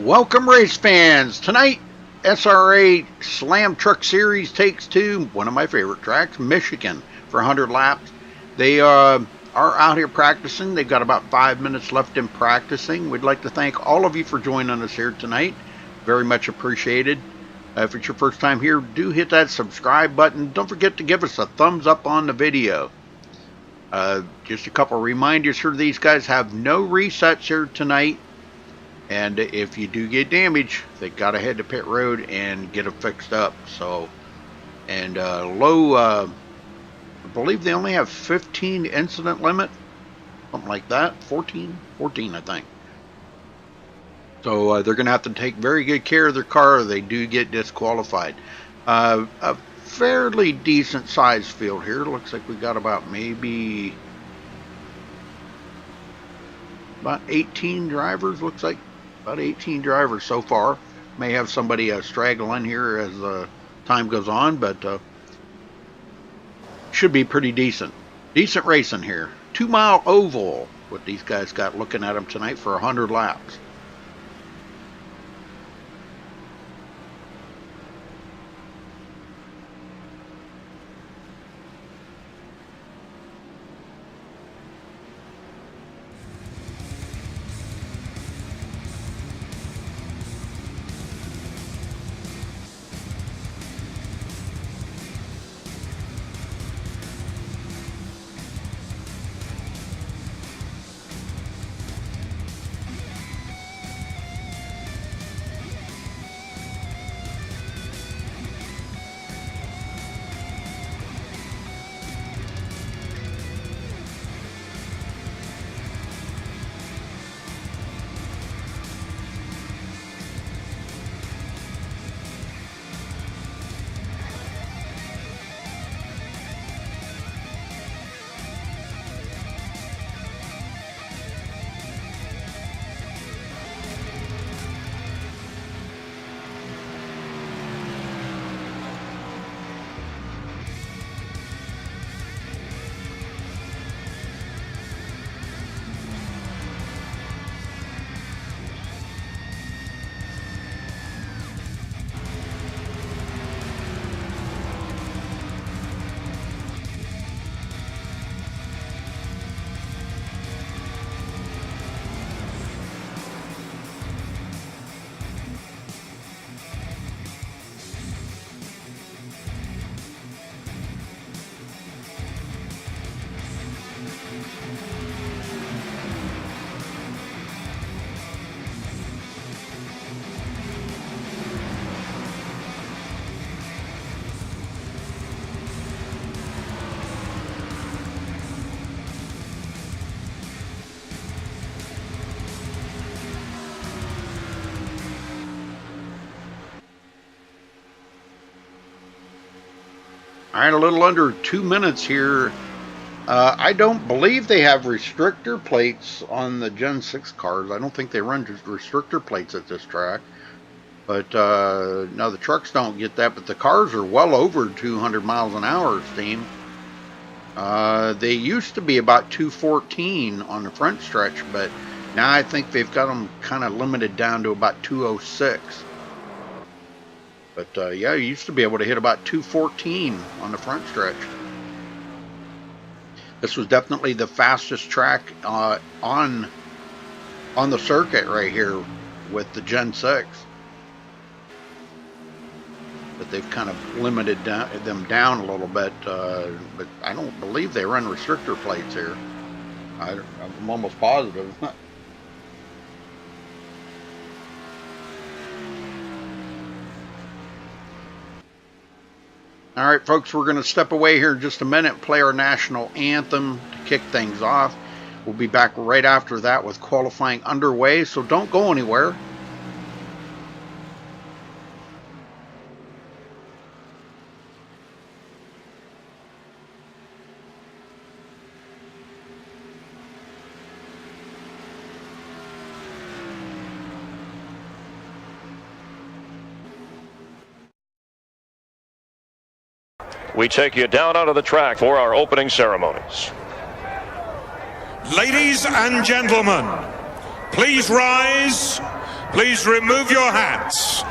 Welcome, race fans. Tonight, SRA Slam Truck Series takes two, one of my favorite tracks, Michigan, for 100 laps. They are out here practicing. They've got about 5 minutes left in practicing. We'd like to thank all of you for joining us here tonight. Very much appreciated. If it's your first time here, do hit that subscribe button. Don't forget to give us a thumbs up on the video. Just a couple reminders here. These guys have no resets here tonight. And if you do get damage, they got to head to pit road and get it fixed up. So, and I believe they only have 15 incident limit, something like that. 14, I think. So they're going to have to take very good care of their car, or they do get disqualified. A fairly decent sized field here. Looks like we got about maybe about 18 drivers. Looks like about 18 drivers so far. May have somebody straggle in here as time goes on, but should be pretty decent. Decent racing here. 2 mile oval, what these guys got looking at them tonight for 100 laps. All right, a little under 2 minutes here. I don't believe they have restrictor plates on the Gen 6 cars. I don't think they run restrictor plates at this track. But no, the trucks don't get that. But the cars are well over 200 miles an hour steam. They used to be about 214 on the front stretch, but now I think they've got them kind of limited down to about 206. But yeah, you used to be able to hit about 214 on the front stretch. This was definitely the fastest track on the circuit right here with the Gen 6. But they've kind of limited them down a little bit. But I don't believe they run restrictor plates here. I'm almost positive. All right, folks, we're going to step away here in just a minute and play our national anthem to kick things off. We'll be back right after that with qualifying underway, so don't go anywhere. We take you down onto the track for our opening ceremonies. Ladies and gentlemen, please rise Please remove your hats.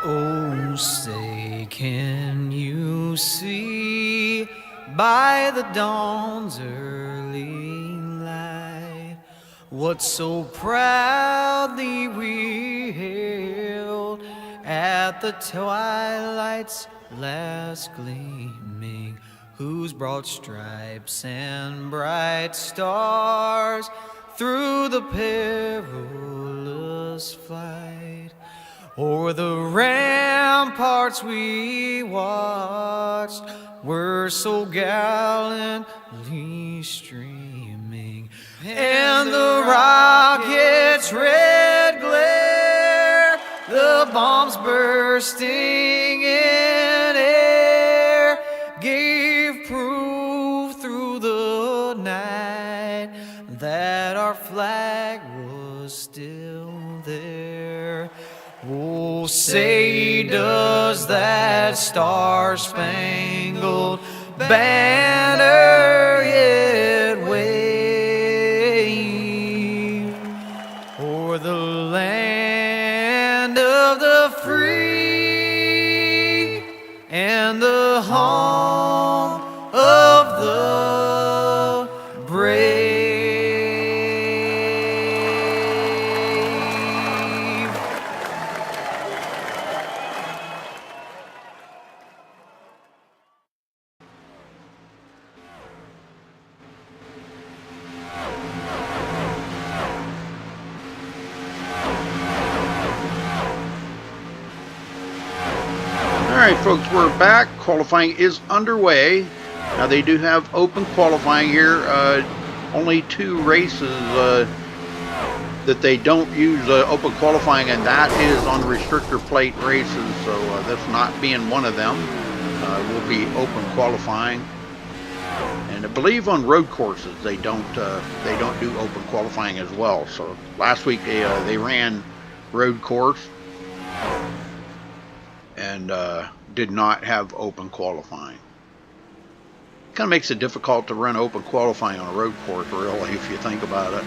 Oh, say, can you see by the dawn's early light what so proudly we hailed at the twilight's last gleaming, whose broad stripes and bright stars through the perilous flight o'er the ramparts we watched were so gallantly streaming, and the rocket's red glare, the bombs bursting in air, gave proof through the night that our flag was still there. Oh, say, does that star-spangled banner yet wave o'er the land of the free and the home of the brave? All right, folks, we're back. Qualifying is underway. Now, they do have open qualifying here. Only 2 races that they don't use open qualifying, and that is on restrictor plate races. So that's not being one of them. Will be open qualifying. And I believe on road courses they don't do open qualifying as well. So last week they ran road course and did not have open qualifying. Kind of makes it difficult to run open qualifying on a road course, really, if you think about it.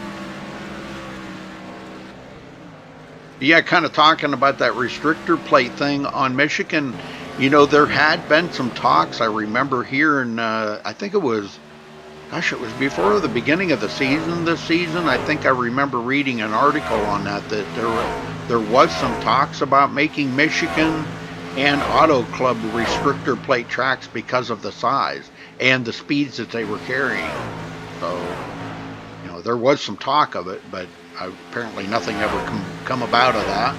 Yeah, kind of talking about that restrictor plate thing on Michigan. You know, there had been some talks. I remember hearing, I think it was, gosh, it was before the beginning of the season this season. I think I remember reading an article on that there was some talks about making Michigan and Auto Club restrictor plate tracks because of the size and the speeds that they were carrying. So, you know, there was some talk of it, but apparently nothing ever come about of that.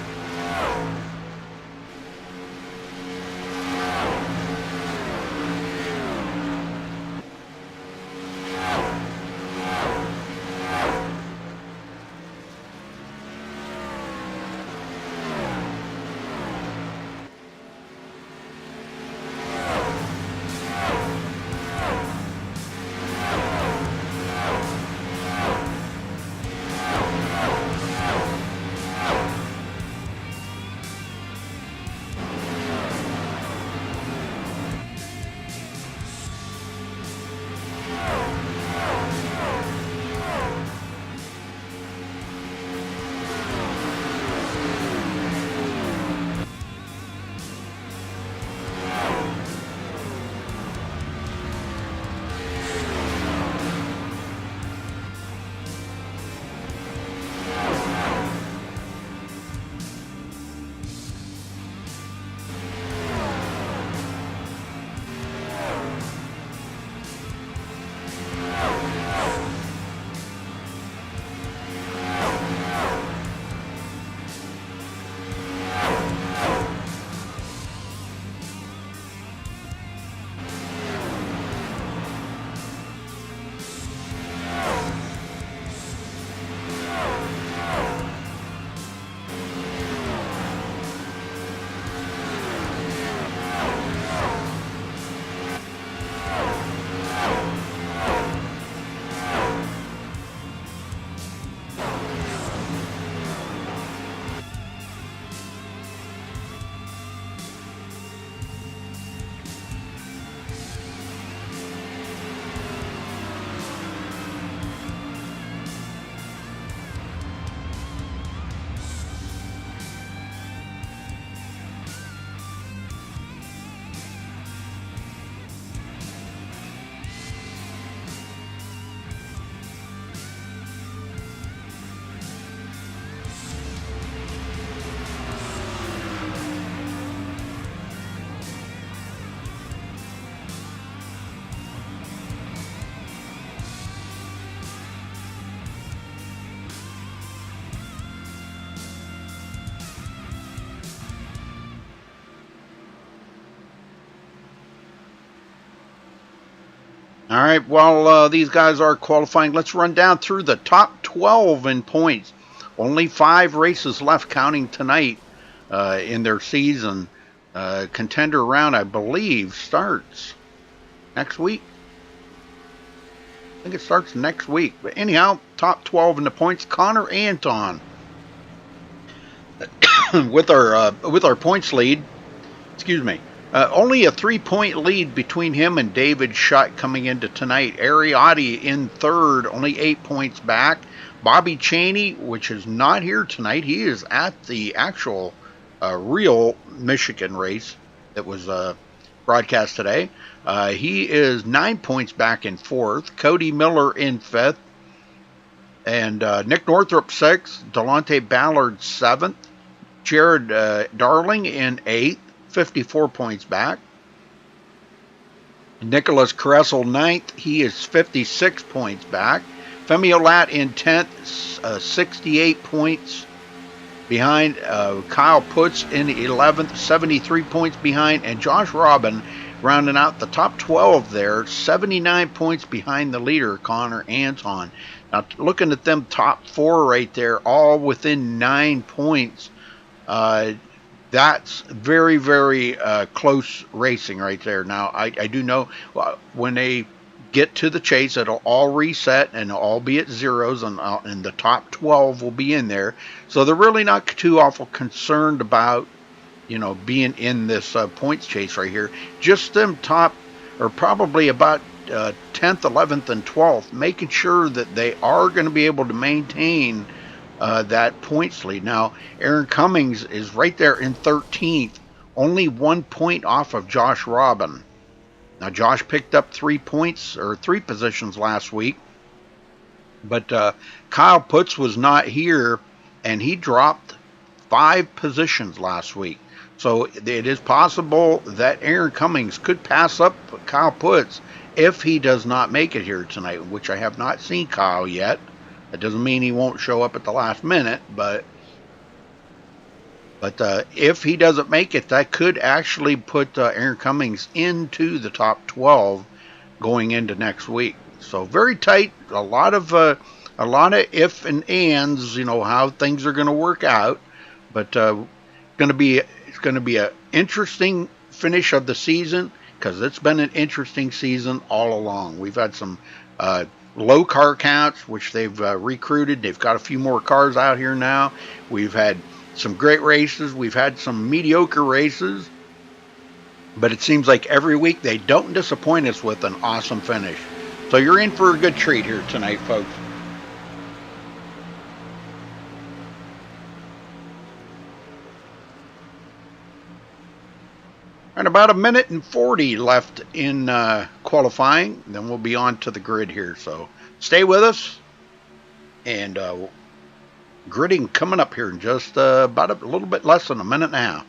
All right, while these guys are qualifying, let's run down through the top 12 in points. Only 5 races left, counting tonight in their season. Contender round, I believe, starts next week. I think it starts next week. But anyhow, top 12 in the points. Connor Anton with our points lead. Excuse me. Only a 3-point lead between him and David Schutt coming into tonight. Ariotti in third, only 8 points back. Bobby Cheney, which is not here tonight, he is at the actual real Michigan race that was broadcast today. He is 9 points back in fourth. Cody Miller in fifth. And Nick Northrup sixth. Delonte Ballard seventh. Jared Darling in eighth. 54 points back. Nicholas Kressel ninth. He is 56 points back. Femi Olat in 10th, 68 points behind. Kyle Putz in 11th, 73 points behind. And Josh Robin rounding out the top 12 there, 79 points behind the leader, Connor Anton. Now, looking at them top 4 right there, all within 9 points. That's very, very close racing right there. Now, I do know when they get to the chase, it'll all reset and it'll all be at zeros, and the top 12 will be in there. So they're really not too awful concerned about, being in this points chase right here. Just them top, or probably about 10th, 11th, and 12th, making sure that they are going to be able to maintain that points lead. Now, Aaron Cummings is right there in 13th, only 1 point off of Josh Robin. Now, Josh picked up 3 points, or 3 positions last week, but Kyle Putz was not here, and he dropped 5 positions last week. So it is possible that Aaron Cummings could pass up Kyle Putz if he does not make it here tonight, which I have not seen Kyle yet. That doesn't mean he won't show up at the last minute, but if he doesn't make it, that could actually put Aaron Cummings into the top 12 going into next week. So very tight, a lot of if and ands, how things are going to work out, but it's going to be an interesting finish of the season, because it's been an interesting season all along. We've had some low car counts, which they've recruited. They've got a few more cars out here now. We've had some great races. We've had some mediocre races. But it seems like every week they don't disappoint us with an awesome finish. So you're in for a good treat here tonight, folks. And about 1:40 left in qualifying. Then we'll be on to the grid here. So stay with us. And gridding coming up here in just about a little bit less than a minute and a half.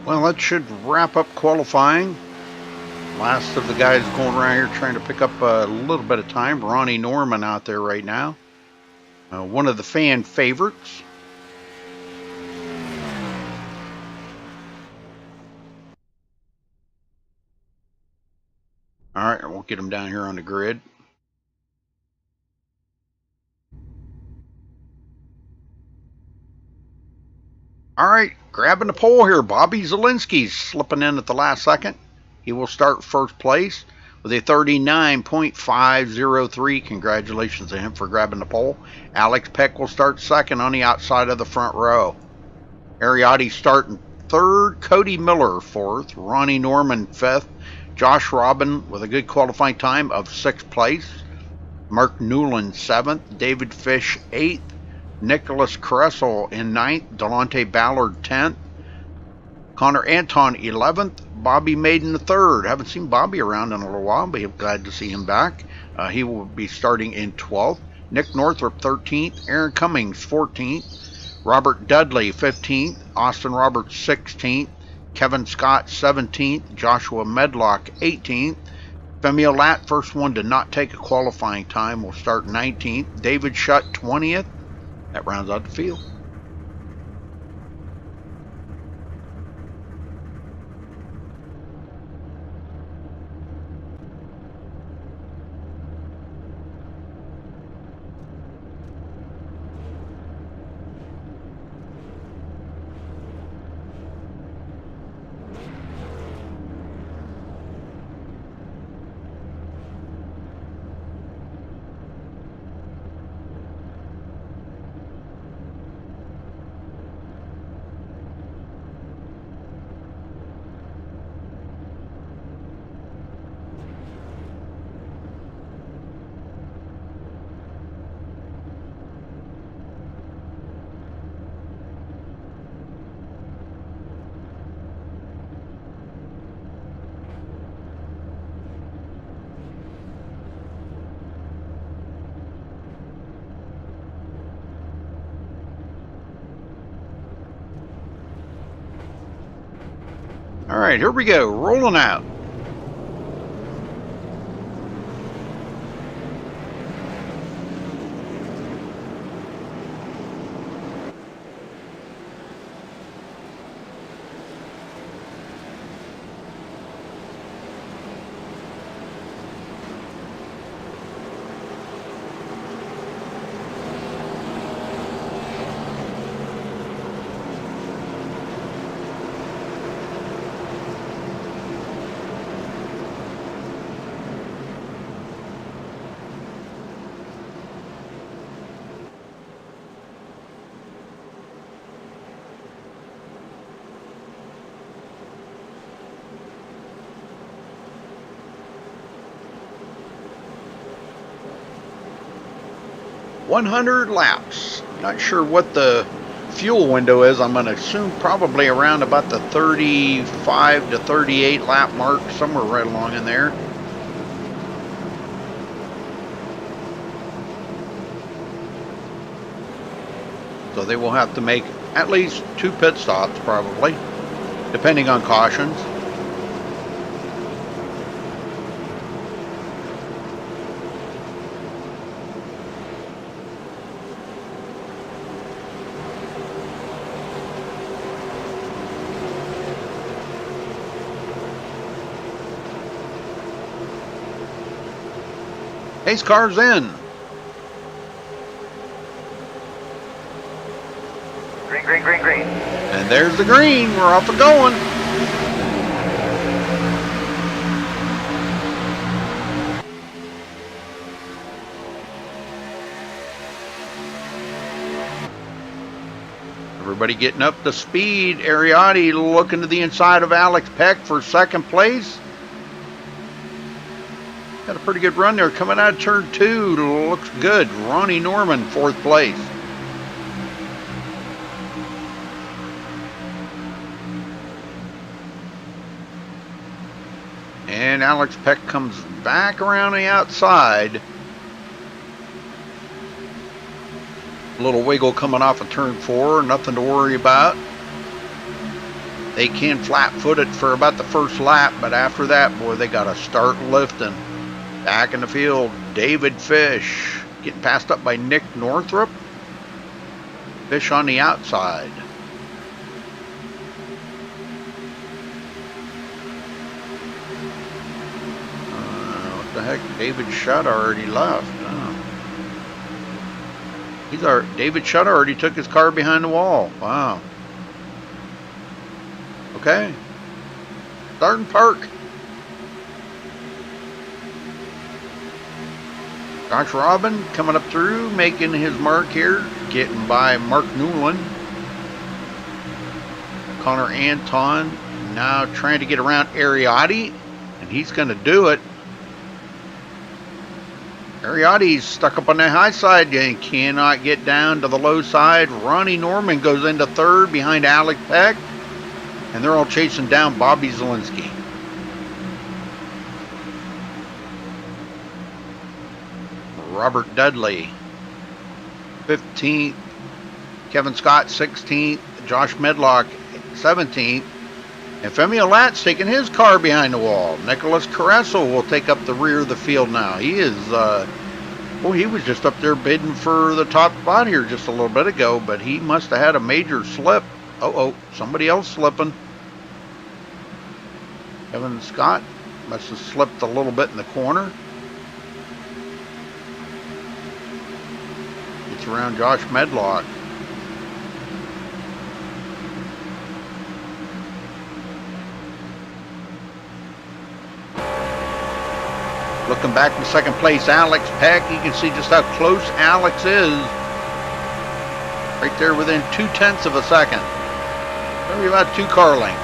Well, that should wrap up qualifying. Last of the guys going around here trying to pick up a little bit of time. Ronnie Norman out there right now. One of the fan favorites. All right, we'll get him down here on the grid. All right, grabbing the pole here. Bobby Zielinski's slipping in at the last second. He will start first place with a 39.503. Congratulations to him for grabbing the pole. Alex Peck will start second on the outside of the front row. Ariotti starting third. Cody Miller fourth. Ronnie Norman fifth. Josh Robin with a good qualifying time of sixth place. Mark Newland seventh. David Fish eighth. Nicholas Kressel in ninth. Delonte Ballard 10th. Connor Anton 11th. Bobby Maiden the third. Haven't seen Bobby around in a little while, but I'm glad to see him back. He will be starting in 12th. Nick Northrup 13th. Aaron Cummings 14th. Robert Dudley 15th. Austin Roberts 16th. Kevin Scott 17th. Joshua Medlock 18th. Femi Lat, first one to not take a qualifying time, will start 19th. David Shutt 20th. That rounds out the field. All right, here we go, rolling out. .100 laps. Not sure what the fuel window is. I'm going to assume probably around about the 35 to 38 lap mark, somewhere right along in there. So they will have to make at least 2 pit stops probably, depending on cautions. Pace car's in. Green, green, green, green. And there's the green. We're off and going. Everybody getting up to speed. Ariotti looking to the inside of Alex Peck for second place. Got a pretty good run there. Coming out of turn 2, looks good. Ronnie Norman, 4th place. And Alex Peck comes back around the outside. A little wiggle coming off of turn 4, nothing to worry about. They can flat-foot it for about the first lap, but after that, boy, they got to start lifting. Back in the field, David Fish getting passed up by Nick Northrup. Fish on the outside. What the heck? David Shutt already left. David Shutt already took his car behind the wall. Wow. Okay. Start and park. Josh Robin coming up through, making his mark here, getting by Mark Newland. Connor Anton now trying to get around Ariotti, and he's going to do it. Ariotti's stuck up on the high side and cannot get down to the low side. Ronnie Norman goes into third behind Alec Peck, and they're all chasing down Bobby Zielinski. Robert Dudley, 15th. Kevin Scott, 16th. Josh Medlock, 17th. And Femi Olat's taking his car behind the wall. Nicholas Carreso will take up the rear of the field now. He is, well, he was just up there bidding for the top spot here just a little bit ago, but he must have had a major slip. Somebody else slipping. Kevin Scott must have slipped a little bit in the corner. Gets around Josh Medlock. Looking back in second place, Alex Peck. You can see just how close Alex is. Right there within 0.2 of a second. Maybe about 2 car lengths.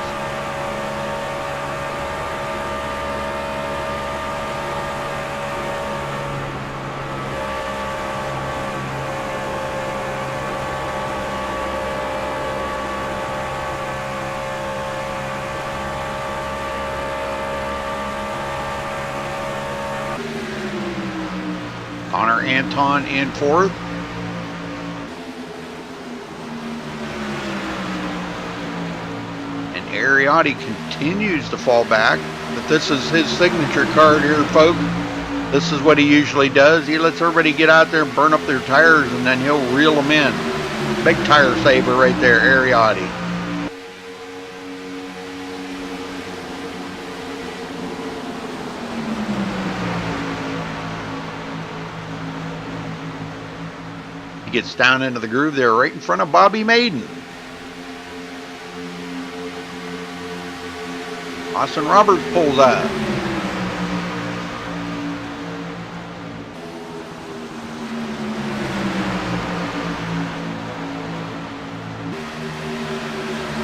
Connor Anton in fourth. And Ariotti continues to fall back. But this is his signature card here, folks. This is what he usually does. He lets everybody get out there and burn up their tires, and then he'll reel them in. Big tire saver right there, Ariotti. Gets down into the groove there right in front of Bobby Maiden. Austin Roberts pulls out.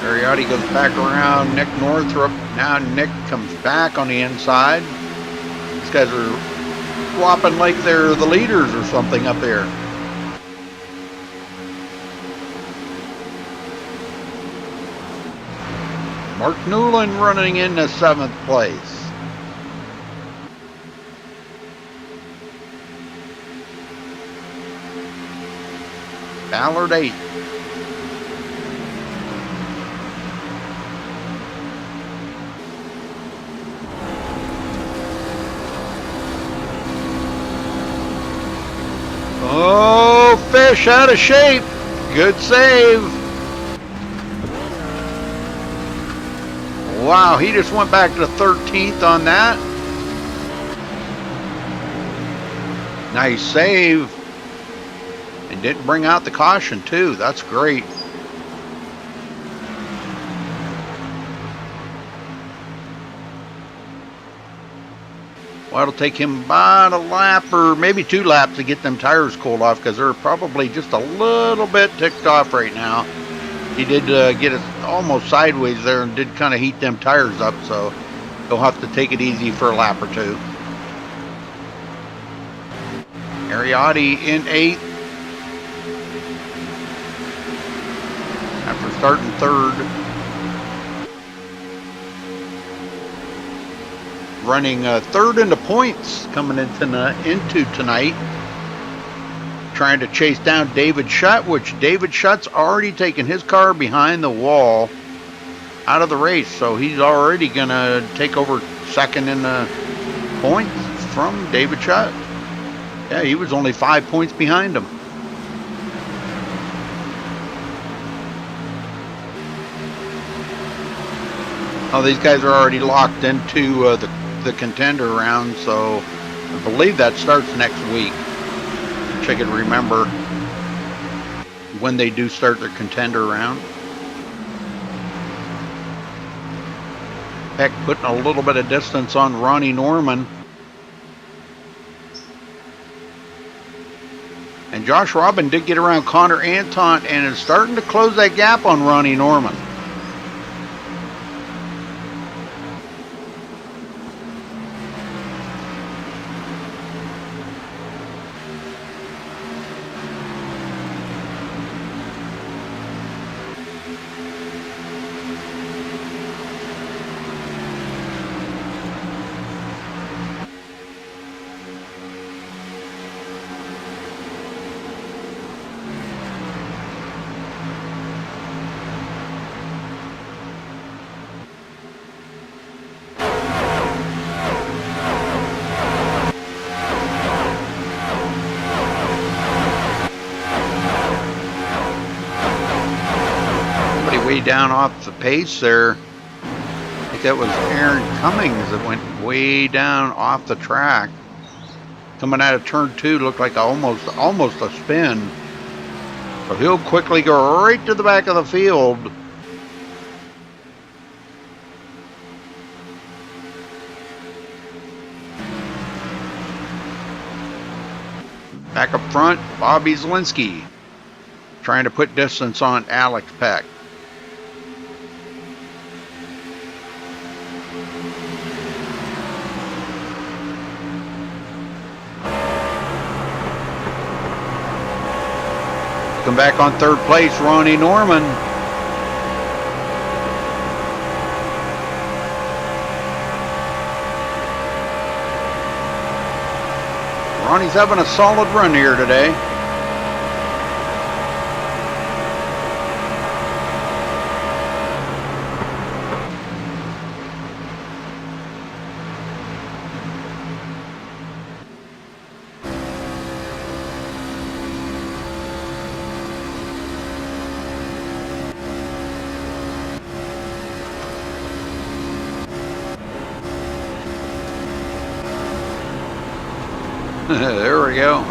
Ariotti goes back around Nick Northrup. Now Nick comes back on the inside. These guys are flopping like they're the leaders or something up there. Mark Newland running into 7th place. Ballard 8th. Oh, Fish out of shape. Good save. Wow, he just went back to 13th on that. Nice save. And didn't bring out the caution, too. That's great. Well, it'll take him about a lap or maybe 2 laps to get them tires cooled off, because they're probably just a little bit ticked off right now. He did get it almost sideways there and did kind of heat them tires up, so he'll have to take it easy for a lap or 2. Ariotti in 8th. After starting 3rd. Running 3rd into points coming into tonight. Trying to chase down David Shutt, which David Shutt's already taken his car behind the wall. out of the race, so he's already going to take over second in the points from David Shutt. Yeah, he was only 5 points behind him. Oh, these guys are already locked into the contender round, so I believe that starts next week. Wish I could remember when they do start their contender round. Peck putting a little bit of distance on Ronnie Norman. And Josh Robin did get around Connor Anton and is starting to close that gap on Ronnie Norman. Way down off the pace there. I think that was Aaron Cummings that went way down off the track. Coming out of turn 2, looked like almost a spin. So he'll quickly go right to the back of the field. Back up front, Bobby Zielinski trying to put distance on Alex Peck. Come back on third place, Ronnie Norman. Ronnie's having a solid run here today. There we go.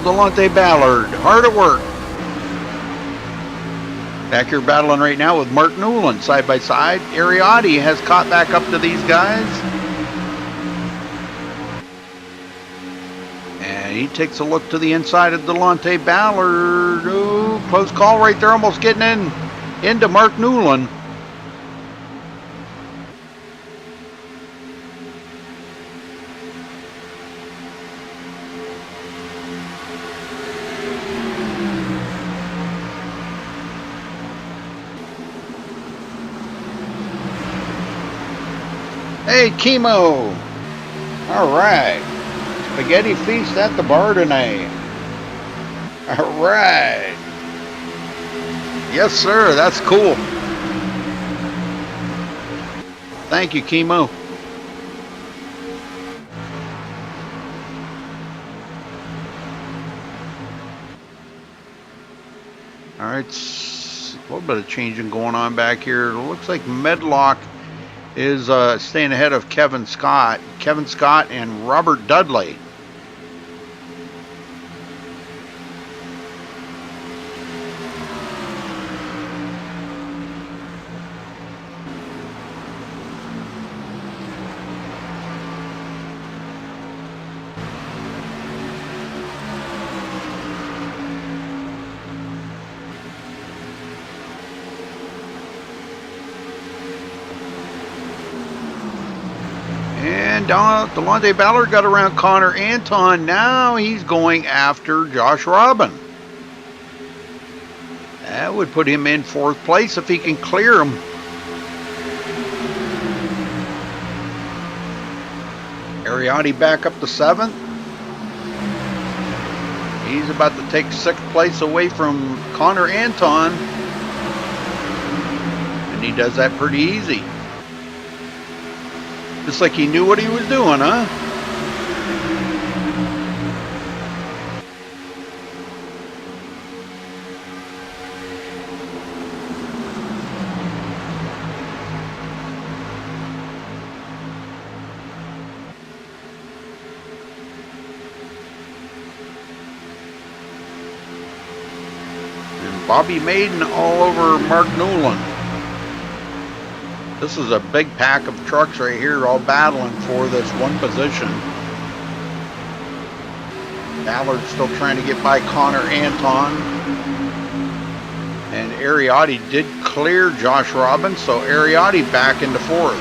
Delonte Ballard, hard at work. Back here battling right now with Mark Newland side by side. Ariotti has caught back up to these guys. And he takes a look to the inside of Delonte Ballard. Ooh, close call right there, almost getting into Mark Newland. Hey, Chemo. All right. Spaghetti feast at the bar tonight. All right. Yes, sir. That's cool. Thank you, Chemo. All right. A little bit of changing going on back here. It looks like Medlock is staying ahead of Kevin Scott and Robert Dudley. And Delonte Ballard got around Connor Anton. Now he's going after Josh Robin. That would put him in 4th place if he can clear him. Ariotti back up to 7th. He's about to take 6th place away from Connor Anton. he does that pretty easy. Just like he knew what he was doing, huh? Bobby Maiden all over Mark Newland. This is a big pack of trucks right here all battling for this one position. Ballard's still trying to get by Connor Anton. And Ariotti did clear Josh Robbins, so Ariotti back into fourth.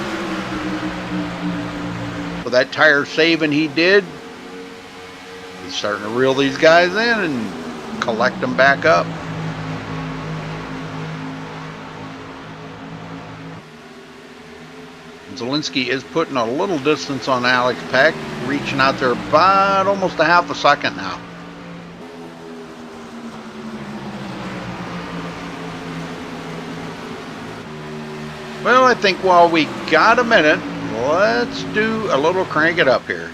So that tire saving he did, he's starting to reel these guys in and collect them back up. Zielinski is putting a little distance on Alex Peck, reaching out there about almost a half a second now. Well, I think while we got a minute, let's do a little crank it up here.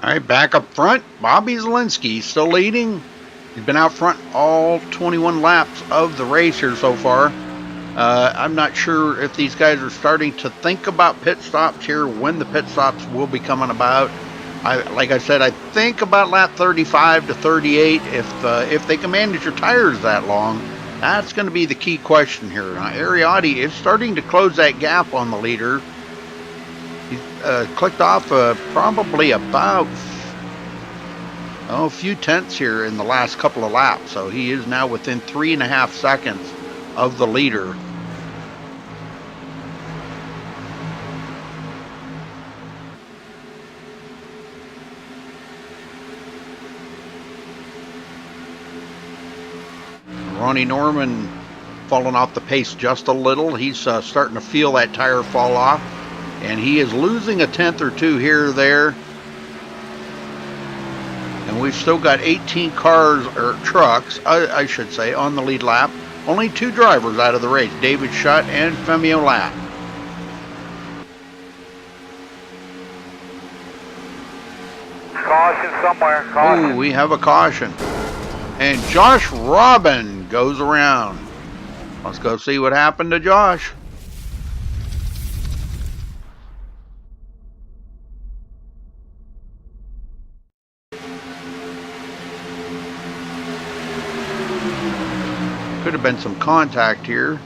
All right, back up front, Bobby Zielinski still leading. He's been out front all 21 laps of the race here so far. I'm not sure if these guys are starting to think about pit stops here, when the pit stops will be coming about. Like I said, I think about lap 35 to 38. If they can manage your tires that long, that's going to be the key question here. Now, Ariotti is starting to close that gap on the leader. He's clicked off probably about a few tenths here in the last couple of laps, so he is now within 3.5 seconds of the leader. Ronnie Norman falling off the pace just a little. He's starting to feel that tire fall off, and he is losing a tenth or two here or there. And we've still got 18 cars, or trucks, I should say, on the lead lap. Only 2 drivers out of the race, David Schutt and Femio Lapp. Caution somewhere. Oh, Caution. we have a caution. And Josh Robin goes around. Let's go see what happened to Josh. Could have been some contact here.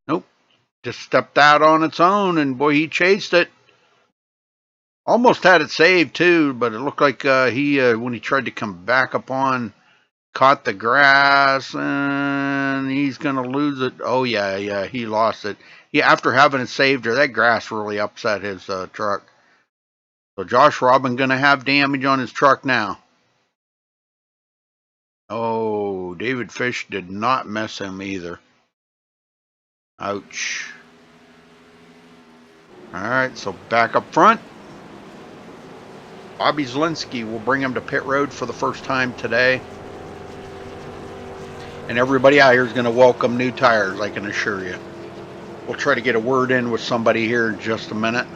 Nope. Just stepped out on its own, and boy, he chased it. Almost had it saved too, but it looked like he when he tried to come back upon, caught the grass, and he's gonna lose it. Oh yeah, he lost it. After having it saved there, that grass really upset his truck. So Josh Robin gonna have damage on his truck now. Oh, David Fish did not miss him either. Ouch. Alright, so back up front. Bobby Zielinski will bring him to pit road for the first time today. And everybody out here is going to welcome new tires, I can assure you. We'll try to get a word in with somebody here in just a minute.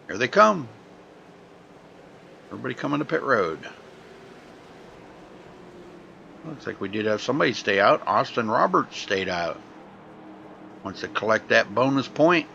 Here they come. Everybody coming to pit road. Looks like we did have somebody stay out. Austin Roberts stayed out. Wants to collect that bonus point.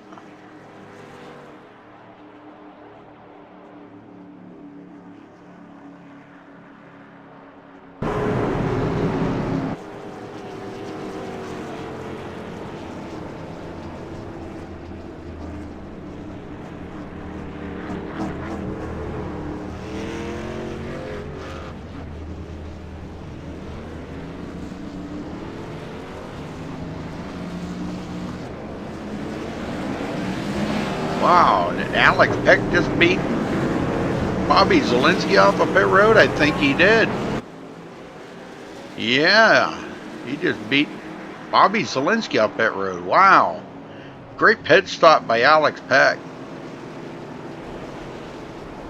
Wow, did Alex Peck just beat Bobby Zielinski off of pit road? I think he did. Yeah, he just beat Bobby Zielinski off pit road. Wow. Great pit stop by Alex Peck.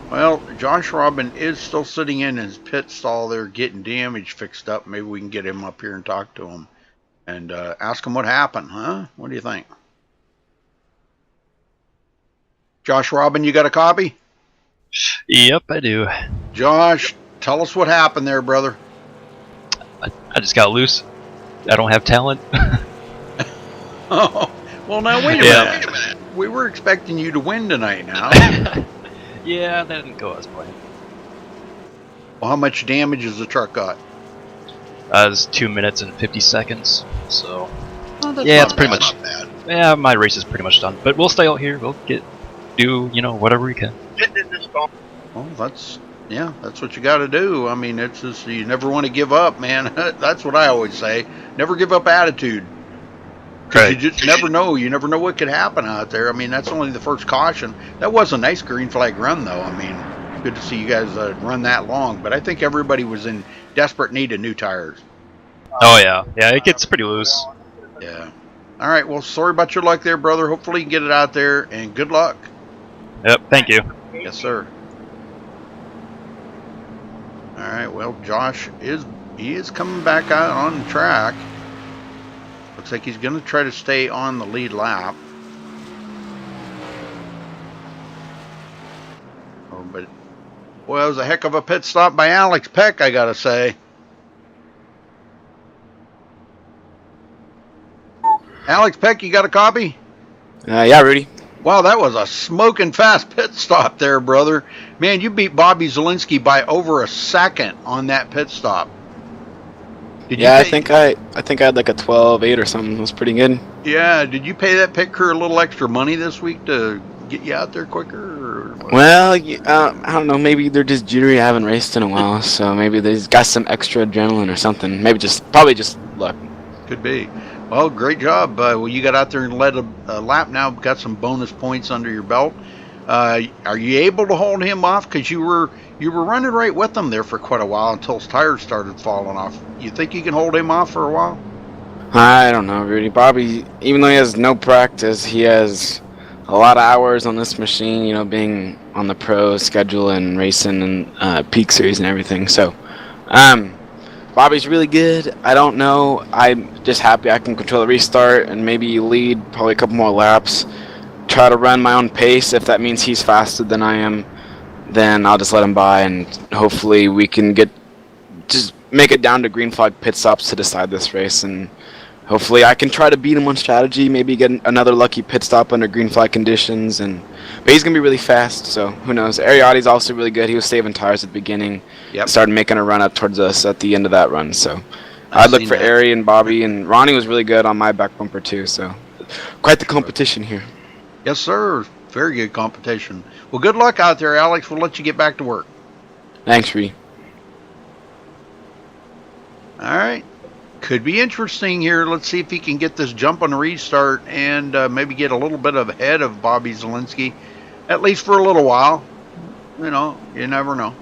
Well, Josh Robin is still sitting in his pit stall there getting damage fixed up. Maybe we can get him up here and talk to him and ask him what happened, huh? What do you think? Josh Robin, you got a copy? Yep, I do. Josh, tell us what happened there, brother. I just got loose. I don't have talent. Oh, well, now wait a minute. We were expecting you to win tonight now. Yeah, that didn't go as planned. Well, how much damage has the truck got? It was 2 minutes and 50 seconds, so... Oh, yeah, it's pretty bad, much... not bad. Yeah, my race is pretty much done. But we'll stay out here. We'll do, you know, whatever we can. Well, that's what you got to do. I mean, it's just, you never want to give up, man. That's what I always say. Never give up attitude. Because Right. you just never know. You never know what could happen out there. I mean, that's only the first caution. That was a nice green flag run, though. I mean, good to see you guys run that long. But I think everybody was in desperate need of new tires. Oh, yeah. Yeah, it gets pretty loose. Yeah. All right. Well, sorry about your luck there, brother. Hopefully you can get it out there, and good luck. Yep, thank you. Yes, sir. All right. Well, Josh is coming back out on track. Looks like he's going to try to stay on the lead lap. Oh, but boy, that was a heck of a pit stop by Alex Peck, I gotta say. Alex Peck, you got a copy? Yeah, Rudy. Wow, that was a smoking fast pit stop there, brother. Man, you beat Bobby Zielinski by over a second on that pit stop. Yeah, I think I had like a 12.8 or something. It was pretty good. Yeah, did you pay that pit crew a little extra money this week to get you out there quicker? Or what? Well, I don't know. Maybe they're just jittery. I haven't raced in a while, so maybe they've got some extra adrenaline or something. Probably just luck. Could be. Well, great job. Well, you got out there and led a lap now. Got some bonus points under your belt. Are you able to hold him off? Because you were running right with him there for quite a while until his tires started falling off. You think you can hold him off for a while? I don't know, Rudy. Bobby, even though he has no practice, he has a lot of hours on this machine, you know, being on the pro schedule and racing and peak series and everything. So, Bobby's really good. I don't know. I'm just happy I can control the restart and maybe lead probably a couple more laps. Try to run my own pace. If that means he's faster than I am, then I'll just let him by, and hopefully we can just make it down to green flag pit stops to decide this race, and hopefully I can try to beat him on strategy, maybe get another lucky pit stop under green flag conditions. But he's going to be really fast, so who knows. Ariotti's also really good. He was saving tires at the beginning. Yep. Started making a run up towards us at the end of that run. So I'd look for Ari and Bobby, and Ronnie was really good on my back bumper too. So quite the competition here. Yes, sir. Very good competition. Well, good luck out there, Alex. We'll let you get back to work. Thanks, Ree. All right. Could be interesting here. Let's see if he can get this jump on the restart and maybe get a little bit ahead of Bobby Zielinski, at least for a little while. You know, you never know.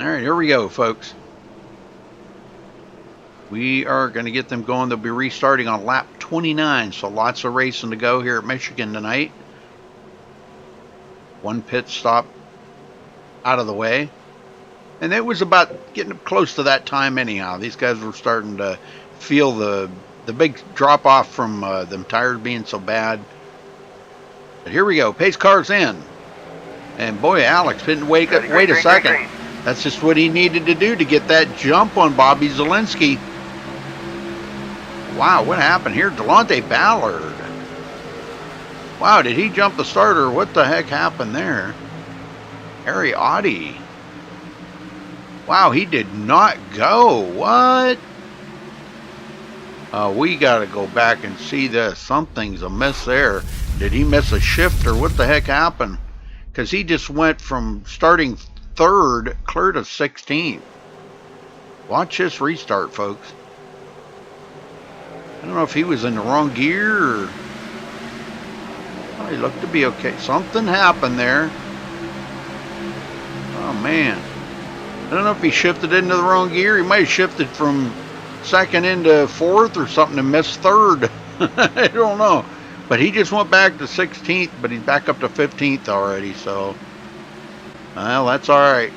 All right, here we go, folks. We are going to get them going. They'll be restarting on lap 29, so lots of racing to go here at Michigan tonight. One pit stop out of the way. And it was about getting close to that time anyhow. These guys were starting to feel the big drop off from them tires being so bad. But here we go. Pace car's in. And boy, Alex didn't wait a second. That's just what he needed to do to get that jump on Bobby Zielinski. Wow, what happened here? Delonte Ballard. Wow, did he jump the starter? What the heck happened there? Ariotti. Wow, he did not go. What? We got to go back and see this. Something's amiss there. Did he miss a shift or what the heck happened? Because he just went from starting third clear to 16th. Watch this restart, folks. I don't know if he was in the wrong gear or... Oh, he looked to be okay. Something happened there. Oh, man. I don't know if he shifted into the wrong gear. He might have shifted from second into fourth or something and missed third. I don't know. But he just went back to 16th, but he's back up to 15th already, so... Well, that's all right.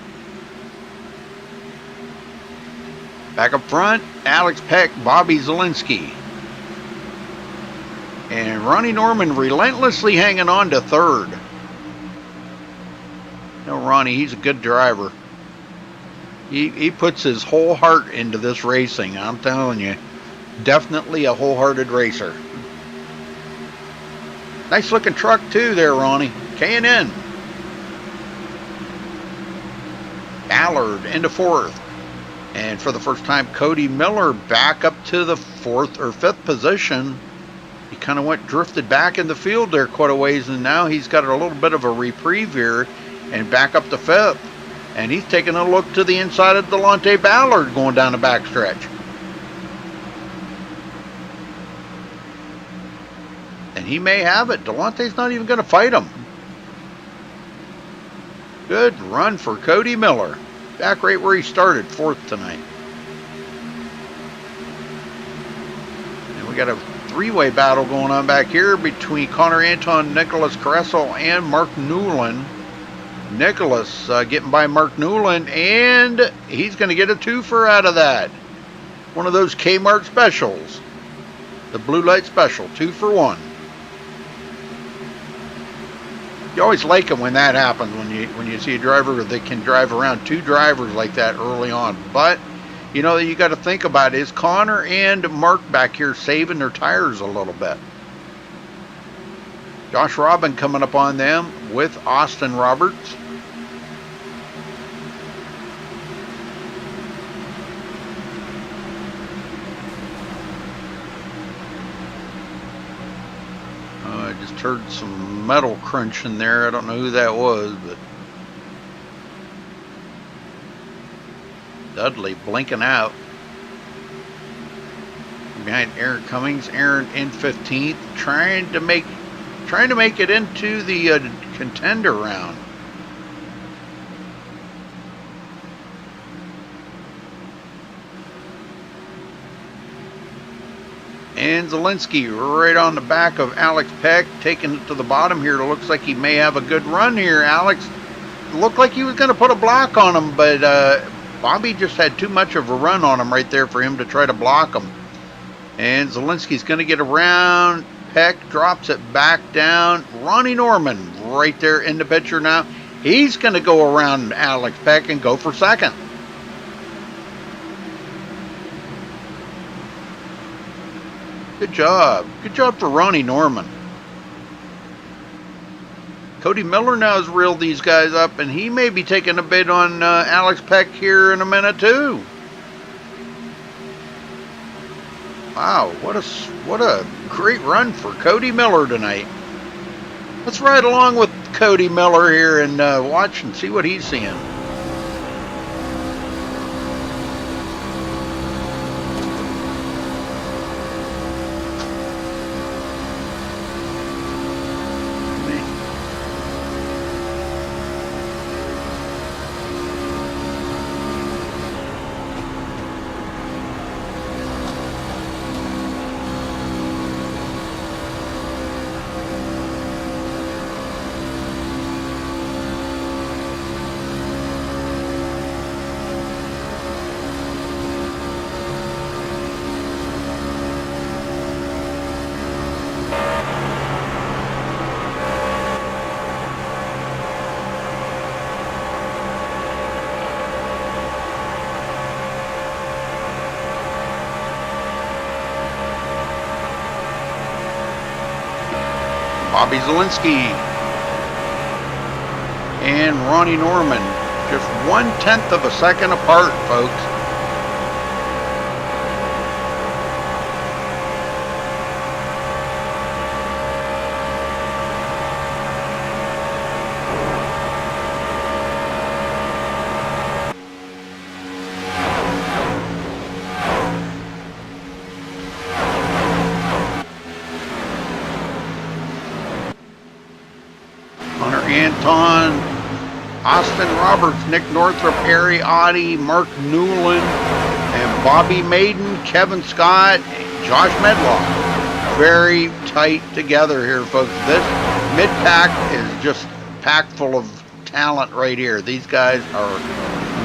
Back up front, Alex Peck, Bobby Zielinski. And Ronnie Norman relentlessly hanging on to third. No, Ronnie, he's a good driver. He puts his whole heart into this racing, I'm telling you. Definitely a wholehearted racer. Nice looking truck too there, Ronnie. K&N. Ballard into fourth. And for the first time, Cody Miller back up to the fourth or fifth position. He kind of drifted back in the field there quite a ways, and now he's got a little bit of a reprieve here and back up to fifth. And he's taking a look to the inside of Delonte Ballard going down the backstretch. And he may have it. Delonte's not even going to fight him. Good run for Cody Miller. Back right where he started, fourth tonight. And we got a three-way battle going on back here between Connor Anton, Nicholas Caressel, and Mark Newland. Nicholas getting by Mark Newland, and he's going to get a twofer out of that. One of those Kmart specials. The blue light special, 2 for 1. You always like them when that happens, when you see a driver that can drive around two drivers like that early on. But you know, you got to think about it. Is Connor and Mark back here saving their tires a little bit? Josh Robin coming up on them with Austin Roberts. Just heard some metal crunching there. I don't know who that was, but Dudley blinking out. Behind Aaron Cummings, Aaron in 15th, trying to make it into the contender round. And Zielinski right on the back of Alex Peck, taking it to the bottom here. It looks like he may have a good run here. Alex looked like he was going to put a block on him, but Bobby just had too much of a run on him right there for him to try to block him. And Zielinski's going to get around. Peck drops it back down. Ronnie Norman right there in the picture now. He's going to go around Alex Peck and go for second. Good job. Good job for Ronnie Norman. Cody Miller now has reeled these guys up, and he may be taking a bid on Alex Peck here in a minute too. Wow, what a great run for Cody Miller tonight. Let's ride along with Cody Miller here and watch and see what he's seeing. Bobby Zielinski and Ronnie Norman, just 1/10 of a second apart, folks. Anton, Austin Roberts, Nick Northrup, Ari Oddie, Mark Newland, and Bobby Maiden, Kevin Scott, and Josh Medlock. Very tight together here, folks. This mid-pack is just packed full of talent right here. These guys are,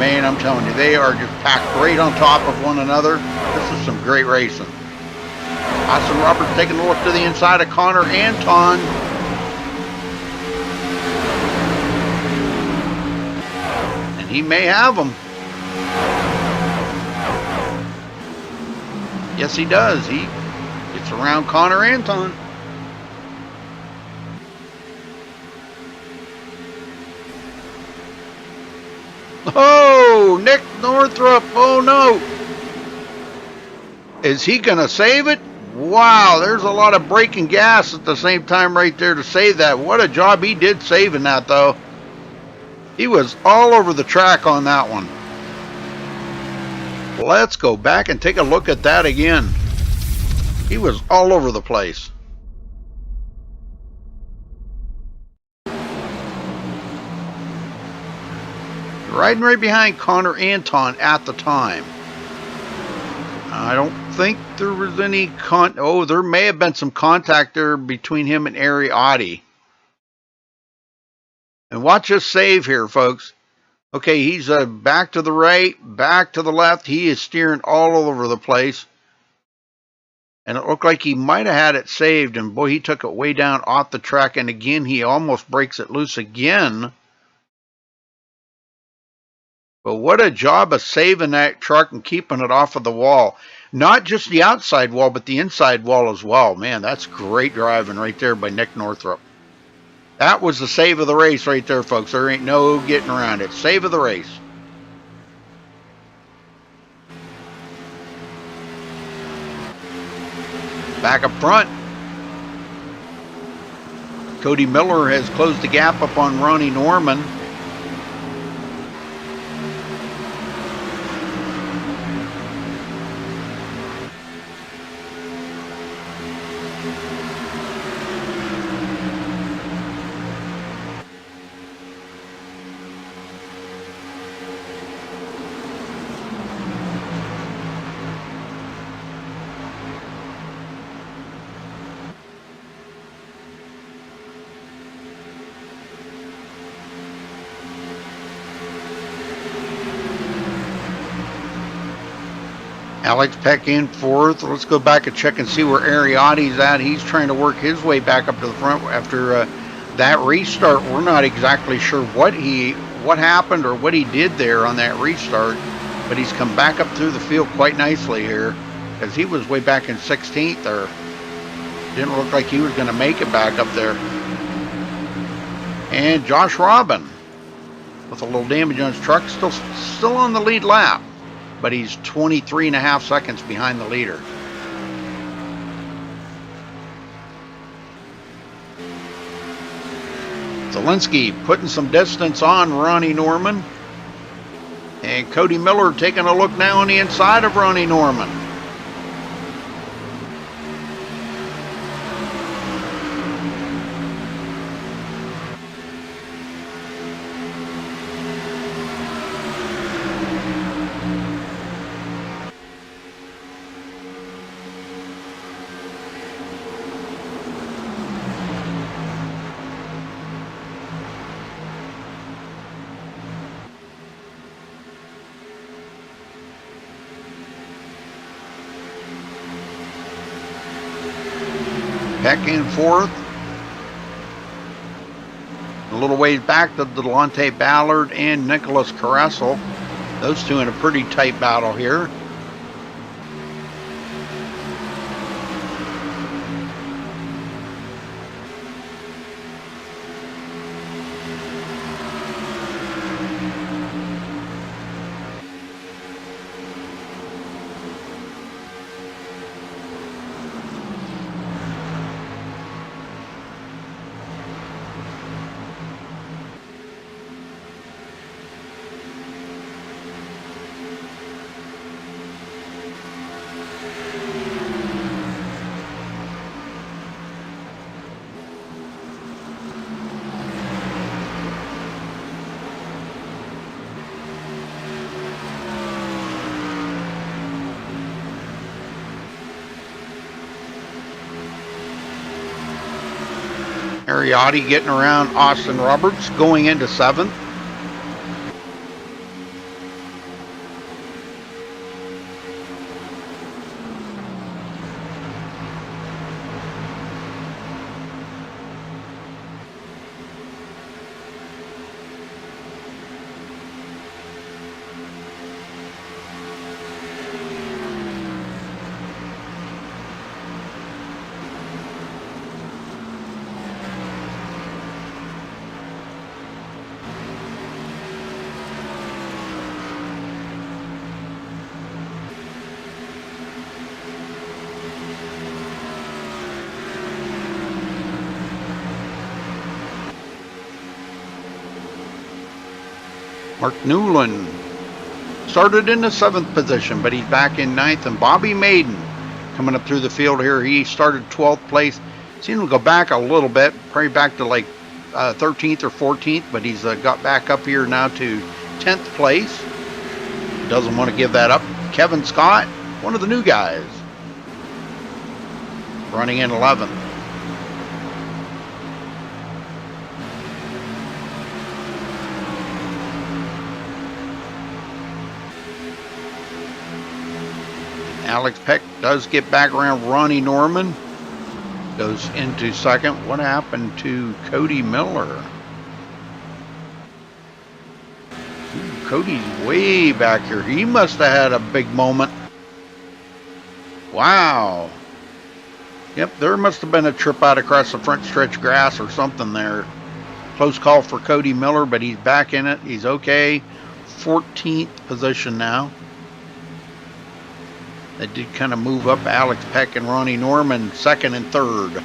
man, I'm telling you, they are just packed right on top of one another. This is some great racing. Austin Roberts taking a look to the inside of Connor Anton. He may have them. Yes, he does. He gets around Connor Anton. Oh, Nick Northrup. Oh, no. Is he going to save it? Wow, there's a lot of braking gas at the same time right there to save that. What a job he did saving that, though. He was all over the track on that one. Let's go back and take a look at that again. He was all over the place. Riding right behind Connor Anton at the time. I don't think there was any there may have been some contact there between him and Ari Oddie. And watch us save here, folks. Okay, he's back to the right, back to the left. He is steering all over the place. And it looked like he might have had it saved. And boy, he took it way down off the track. And again, he almost breaks it loose again. But what a job of saving that truck and keeping it off of the wall. Not just the outside wall, but the inside wall as well. Man, that's great driving right there by Nick Northrup. That was the save of the race right there, folks. There ain't no getting around it. Save of the race. Back up front. Cody Miller has closed the gap up on Ronnie Norman. Alex Peck in fourth. Let's go back and check and see where Ariotti's at. He's trying to work his way back up to the front after that restart. We're not exactly sure what happened or what he did there on that restart, but he's come back up through the field quite nicely here, because he was way back in 16th there. Didn't look like he was going to make it back up there. And Josh Robin with a little damage on his truck, still on the lead lap, but he's 23.5 seconds behind the leader. Zielinski putting some distance on Ronnie Norman. And Cody Miller taking a look now on the inside of Ronnie Norman. Peck in fourth. A little ways back to Delonte Ballard and Nicholas Caressel. Those two in a pretty tight battle here. Ariotti getting around Austin Roberts, going into seventh. Mark Newland started in the 7th position, but he's back in 9th. And Bobby Maiden coming up through the field here. He started 12th place. Seemed to go back a little bit, probably back to like 13th or 14th, but he's got back up here now to 10th place. Doesn't want to give that up. Kevin Scott, one of the new guys, running in 11th. Alex Peck does get back around Ronnie Norman. Goes into second. What happened to Cody Miller? Ooh, Cody's way back here. He must have had a big moment. Wow. Yep, there must have been a trip out across the front stretch grass or something there. Close call for Cody Miller, but he's back in it. He's okay. 14th position now. They did kind of move up Alex Peck and Ronnie Norman, second and third.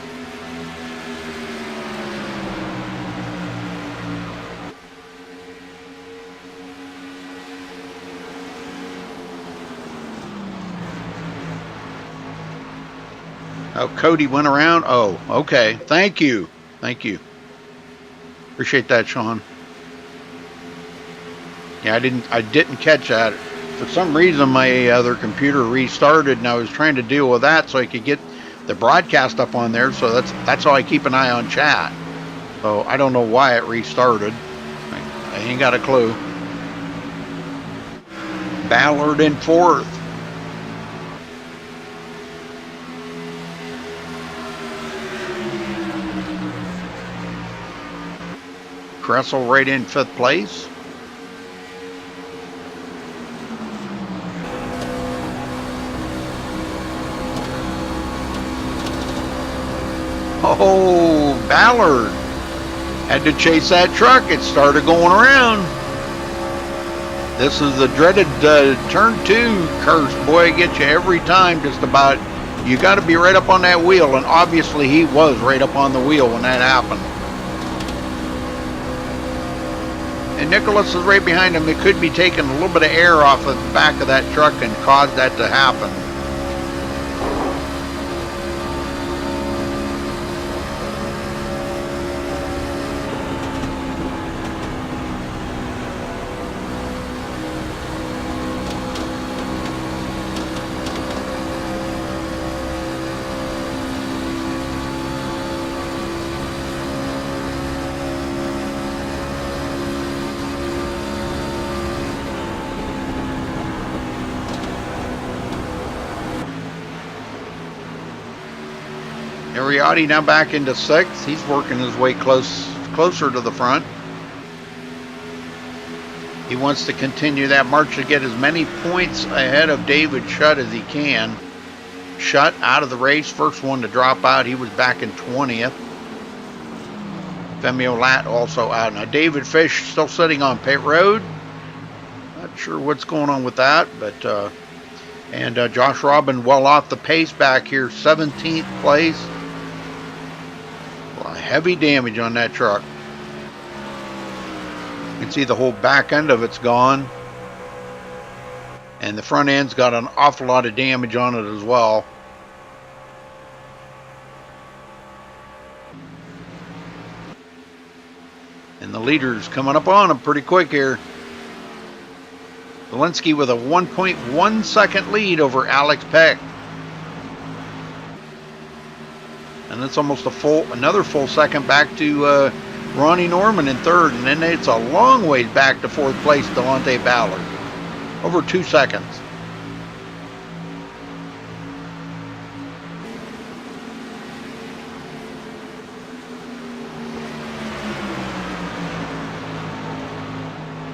Oh, Cody went around. Oh, okay. Thank you. Thank you. Appreciate that, Sean. Yeah, I didn't catch that. For some reason, my other computer restarted, and I was trying to deal with that so I could get the broadcast up on there. So that's how I keep an eye on chat. So I don't know why it restarted. I ain't got a clue. Ballard in fourth. Kressel right in fifth place. Oh, Ballard had to chase that truck. It started going around. This is the dreaded turn 2 curse. Boy, it gets you every time just about. You got to be right up on that wheel, and obviously he was right up on the wheel when that happened. And Nicholas is right behind him. It could be taking a little bit of air off of the back of that truck and cause that to happen. Ariati now back into 6th. He's working his way closer to the front. He wants to continue that march to get as many points ahead of David Shutt as he can. Shutt out of the race, first one to drop out. He was back in 20th. Femio Lat also out. Now David Fish still sitting on pit road. Not sure what's going on with that, but and Josh Robin well off the pace back here, 17th place. Heavy damage on that truck. You can see the whole back end of it's gone, and the front end's got an awful lot of damage on it as well. And the leader's coming up on him pretty quick here. Zelensky with a 1.1 second lead over Alex Peck. And it's almost another full second back to Ronnie Norman in 3rd. And then it's a long ways back to 4th place, Delonte Ballard. Over 2 seconds.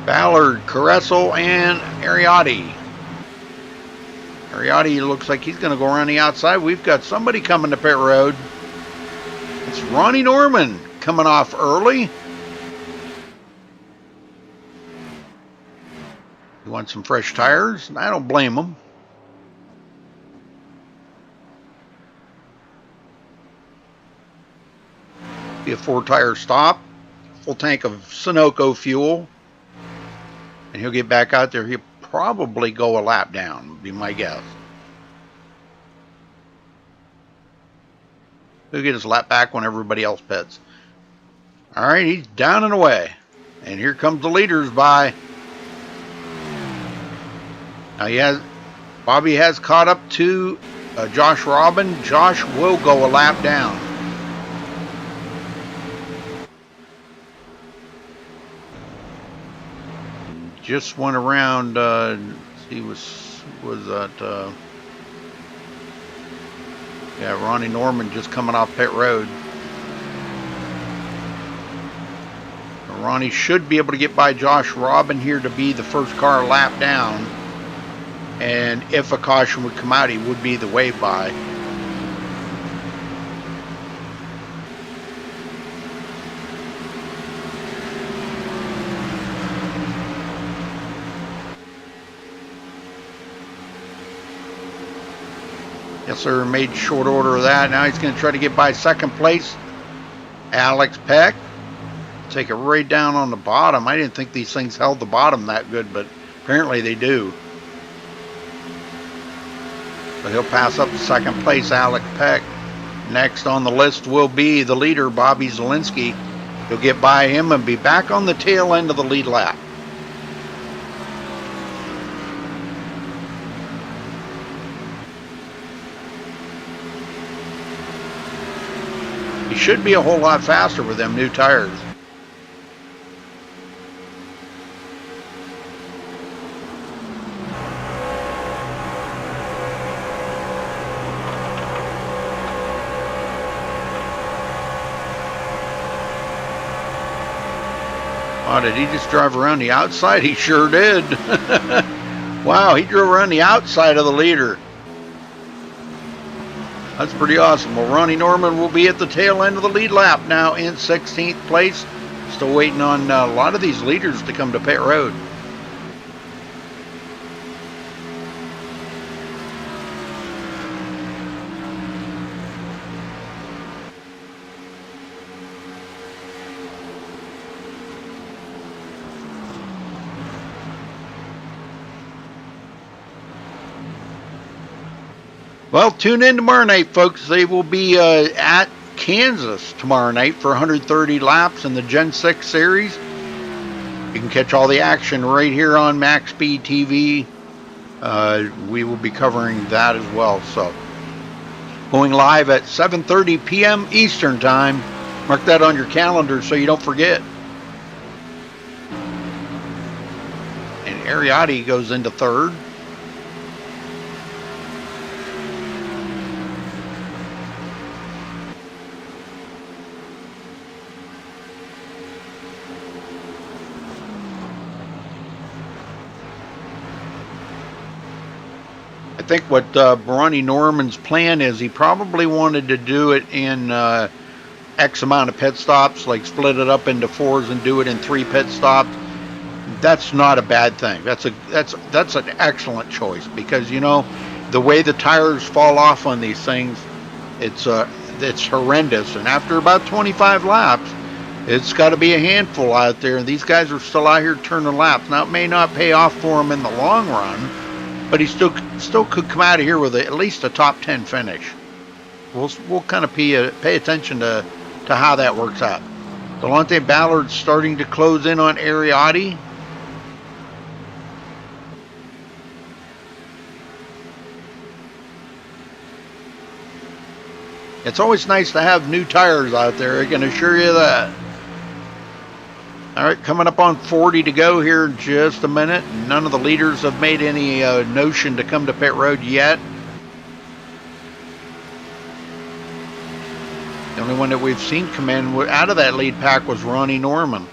Ballard, Caressel, and Ariati. Ariati looks like he's going to go around the outside. We've got somebody coming to pit road. It's Ronnie Norman coming off early. You want some fresh tires? I don't blame him. Be a 4-tire stop. Full tank of Sunoco fuel. And he'll get back out there. He'll probably go a lap down, would be my guess. He'll get his lap back when everybody else pits. All right, he's down and away. And here comes the leaders by. Now, Bobby has caught up to Josh Robin. Josh will go a lap down. Just went around, he was that, yeah, Ronnie Norman just coming off pit road. Ronnie should be able to get by Josh Robin here to be the first car lap down. And if a caution would come out, he would be the wave by. Yes, sir, made short order of that. Now he's going to try to get by 2nd place, Alex Peck. Take it right down on the bottom. I didn't think these things held the bottom that good, but apparently they do. But he'll pass up to 2nd place, Alex Peck. Next on the list will be the leader, Bobby Zielinski. He'll get by him and be back on the tail end of the lead lap. He should be a whole lot faster with them new tires. Oh, did he just drive around the outside? He sure did. Wow, he drove around the outside of the leader. That's pretty awesome. Well, Ronnie Norman will be at the tail end of the lead lap now in 16th place. Still waiting on a lot of these leaders to come to pit road. Well, tune in tomorrow night, folks. They will be at Kansas tomorrow night for 130 laps in the Gen 6 series. You can catch all the action right here on MaxSpeedTV. We will be covering that as well. So, going live at 7:30 p.m. Eastern Time. Mark that on your calendar so you don't forget. And Ariati goes into third. I think what Ronnie Norman's plan is, he probably wanted to do it in X amount of pit stops, like split it up into 4s and do it in 3 pit stops. That's not a bad thing. That's an excellent choice, because, you know, the way the tires fall off on these things, it's horrendous. And after about 25 laps, it's got to be a handful out there, and these guys are still out here turning laps. Now, it may not pay off for him in the long run, but he still could come out of here with at least a top 10 finish. We'll kind of pay attention to how that works out. Delonte Ballard's starting to close in on Ariati. It's always nice to have new tires out there, I can assure you that. All right, coming up on 40 to go here in just a minute. None of the leaders have made any notion to come to pit road yet. The only one that we've seen come in out of that lead pack was Ronnie Norman.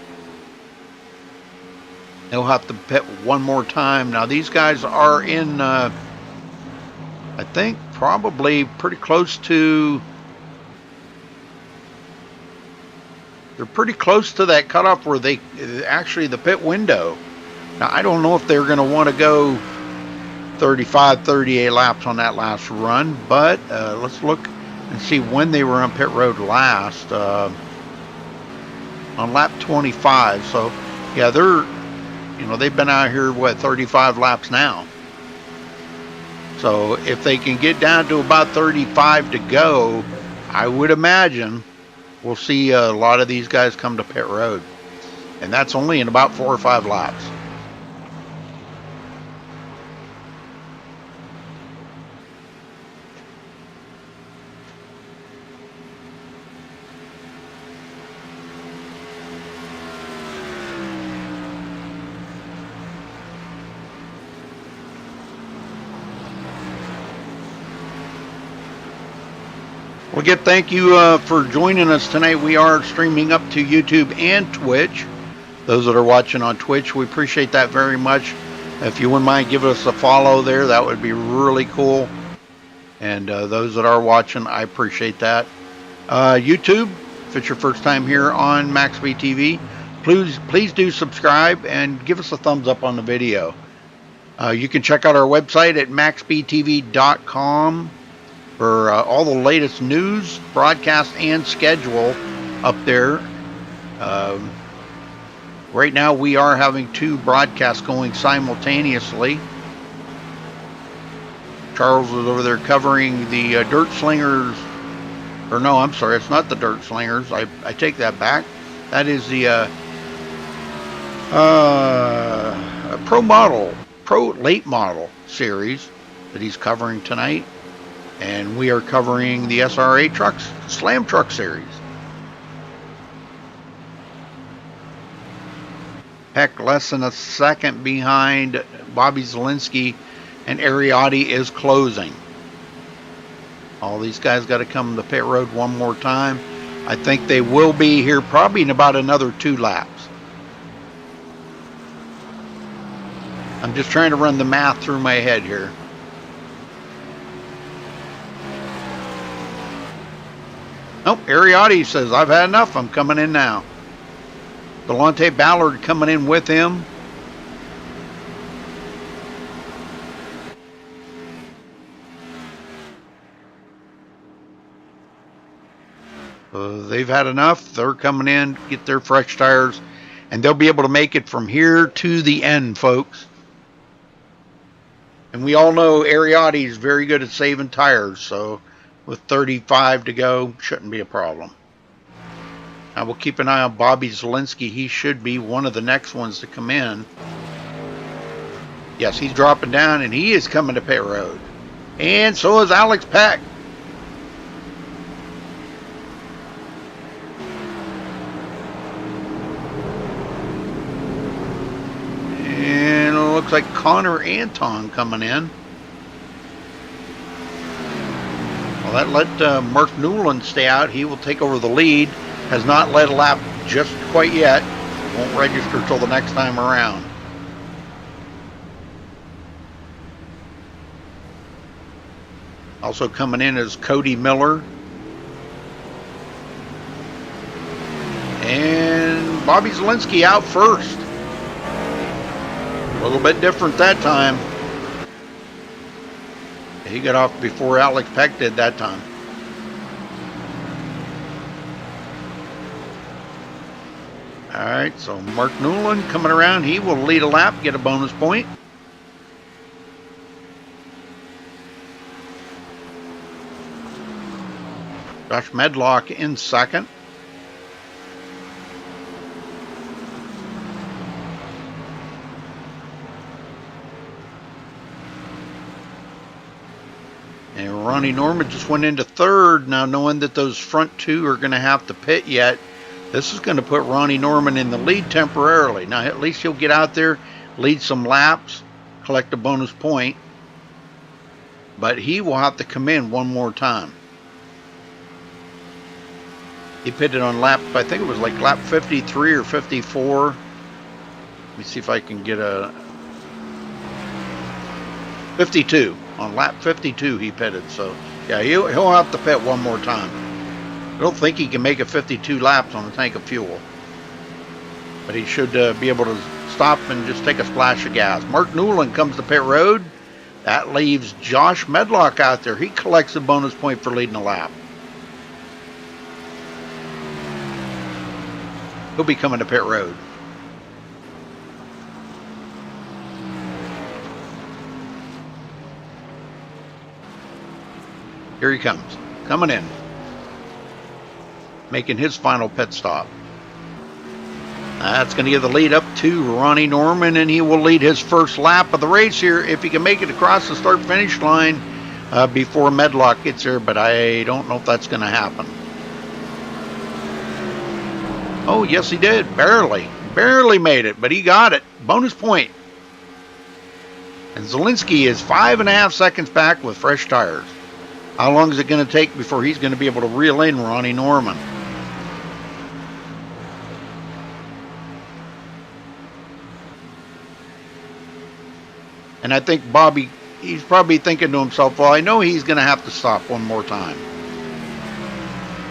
He'll have to pit one more time. Now, these guys are in, I think, probably pretty close to... They're pretty close to that cutoff where they actually the pit window. Now, I don't know if they're going to want to go 35, 38 laps on that last run, but let's look and see when they were on pit road last. On lap 25. So, yeah, they've been out here, 35 laps now. So, if they can get down to about 35 to go, I would imagine we'll see a lot of these guys come to pit road. And that's only in about 4 or 5 laps. Well, again, thank you for joining us tonight. We are streaming up to YouTube and Twitch. Those that are watching on Twitch, we appreciate that very much. If you wouldn't mind giving us a follow there, that would be really cool. And those that are watching, I appreciate that. YouTube, if it's your first time here on MaxSpeedTV, please do subscribe and give us a thumbs up on the video. You can check out our website at MaxSpeedTV.com. for all the latest news, broadcast, and schedule up there. Right now we are having 2 broadcasts going simultaneously. Charles is over there covering the Dirt Slingers Or no, I'm sorry, it's not the Dirt Slingers. I take that back. That is the Pro Late Model series that he's covering tonight. And we are covering the SRA Trucks Slam Truck series. Heck, less than a second behind Bobby Zielinski, and Ariotti is closing. All these guys got to come to the pit road one more time. I think they will be here probably in about another 2 laps. I'm just trying to run the math through my head here. Nope, Ariotti says, I've had enough, I'm coming in now. Delonte Ballard coming in with him. They've had enough. They're coming in, get their fresh tires, and they'll be able to make it from here to the end, folks. And we all know Ariotti is very good at saving tires, so with 35 to go, shouldn't be a problem. I will keep an eye on Bobby Zielinski. He should be one of the next ones to come in. Yes, he's dropping down, and he is coming to pit road. And so is Alex Peck. And it looks like Connor Anton coming in. Well, that let Mark Newland stay out. He will take over the lead. Has not led a lap just quite yet. Won't register till the next time around. Also coming in is Cody Miller. And Bobby Zielinski out first. A little bit different that time. He got off before Alex Peck did that time. Alright, so Mark Newland coming around. He will lead a lap, get a bonus point. Josh Medlock in second. And Ronnie Norman just went into third. Now, knowing that those front 2 are going to have to pit yet, this is going to put Ronnie Norman in the lead temporarily. Now, at least he'll get out there, lead some laps, collect a bonus point. But he will have to come in one more time. He pitted on lap, I think it was like lap 53 or 54. Let me see if I can get a 52. On lap 52 he pitted, so yeah, he'll have to pit one more time. I don't think he can make it 52 laps on a tank of fuel, but he should be able to stop and just take a splash of gas. Mark Newland comes to pit road. That leaves Josh Medlock out there. He collects a bonus point for leading a lap. He'll be coming to pit road. Here he comes, coming in, making his final pit stop. That's going to give the lead up to Ronnie Norman, and he will lead his first lap of the race here if he can make it across the start-finish line before Medlock gets here, but I don't know if that's going to happen. Oh, yes, he did. Barely made it, but he got it. Bonus point. And Zielinski is 5.5 seconds back with fresh tires. How long is it going to take before he's going to be able to reel in Ronnie Norman? And I think Bobby, he's probably thinking to himself, well, I know he's going to have to stop one more time.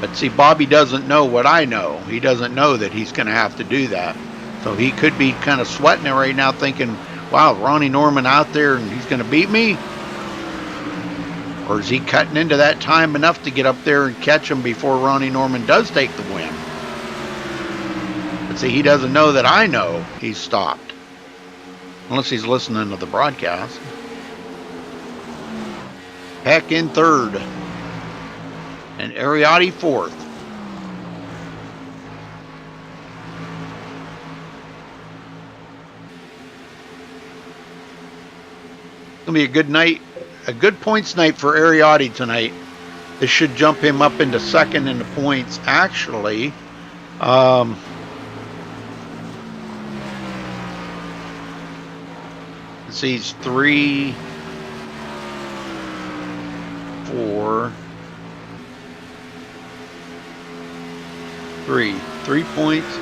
But see, Bobby doesn't know what I know. He doesn't know that he's going to have to do that. So he could be kind of sweating it right now thinking, wow, Ronnie Norman out there and he's going to beat me? Or is he cutting into that time enough to get up there and catch him before Ronnie Norman does take the win? But see, he doesn't know that I know he's stopped. Unless he's listening to the broadcast. Heck in third. And Ariati fourth. Gonna be a good night, a good points night for Ariati tonight. This should jump him up into second in the points. Actually, let's see, he's 3, 4, 3 points.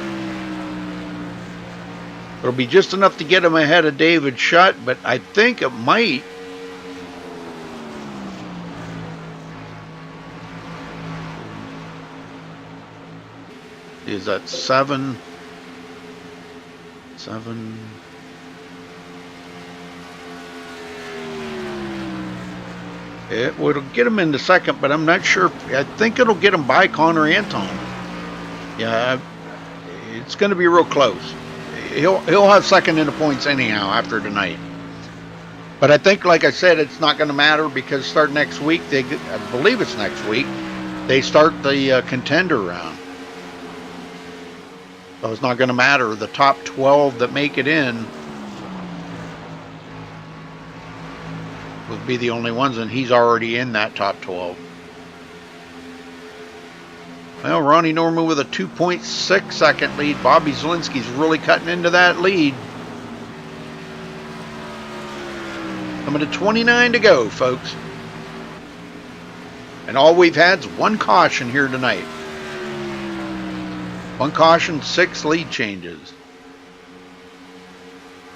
It'll be just enough to get him ahead of David Shutt, but I think it might. Is that 7? 7. It will get him into second, but I'm not sure. I think it'll get him by Connor Anton. Yeah, it's going to be real close. He'll have second in the points anyhow after tonight. But I think, like I said, it's not going to matter because start next week. I believe it's next week. They start the contender round. So it's not going to matter. The top 12 that make it in will be the only ones, and he's already in that top 12. Well, Ronnie Norman with a 2.6 second lead. Bobby Zielinski's really cutting into that lead. Coming to 29 to go, folks. And all we've had is one caution here tonight. One caution, 6 lead changes.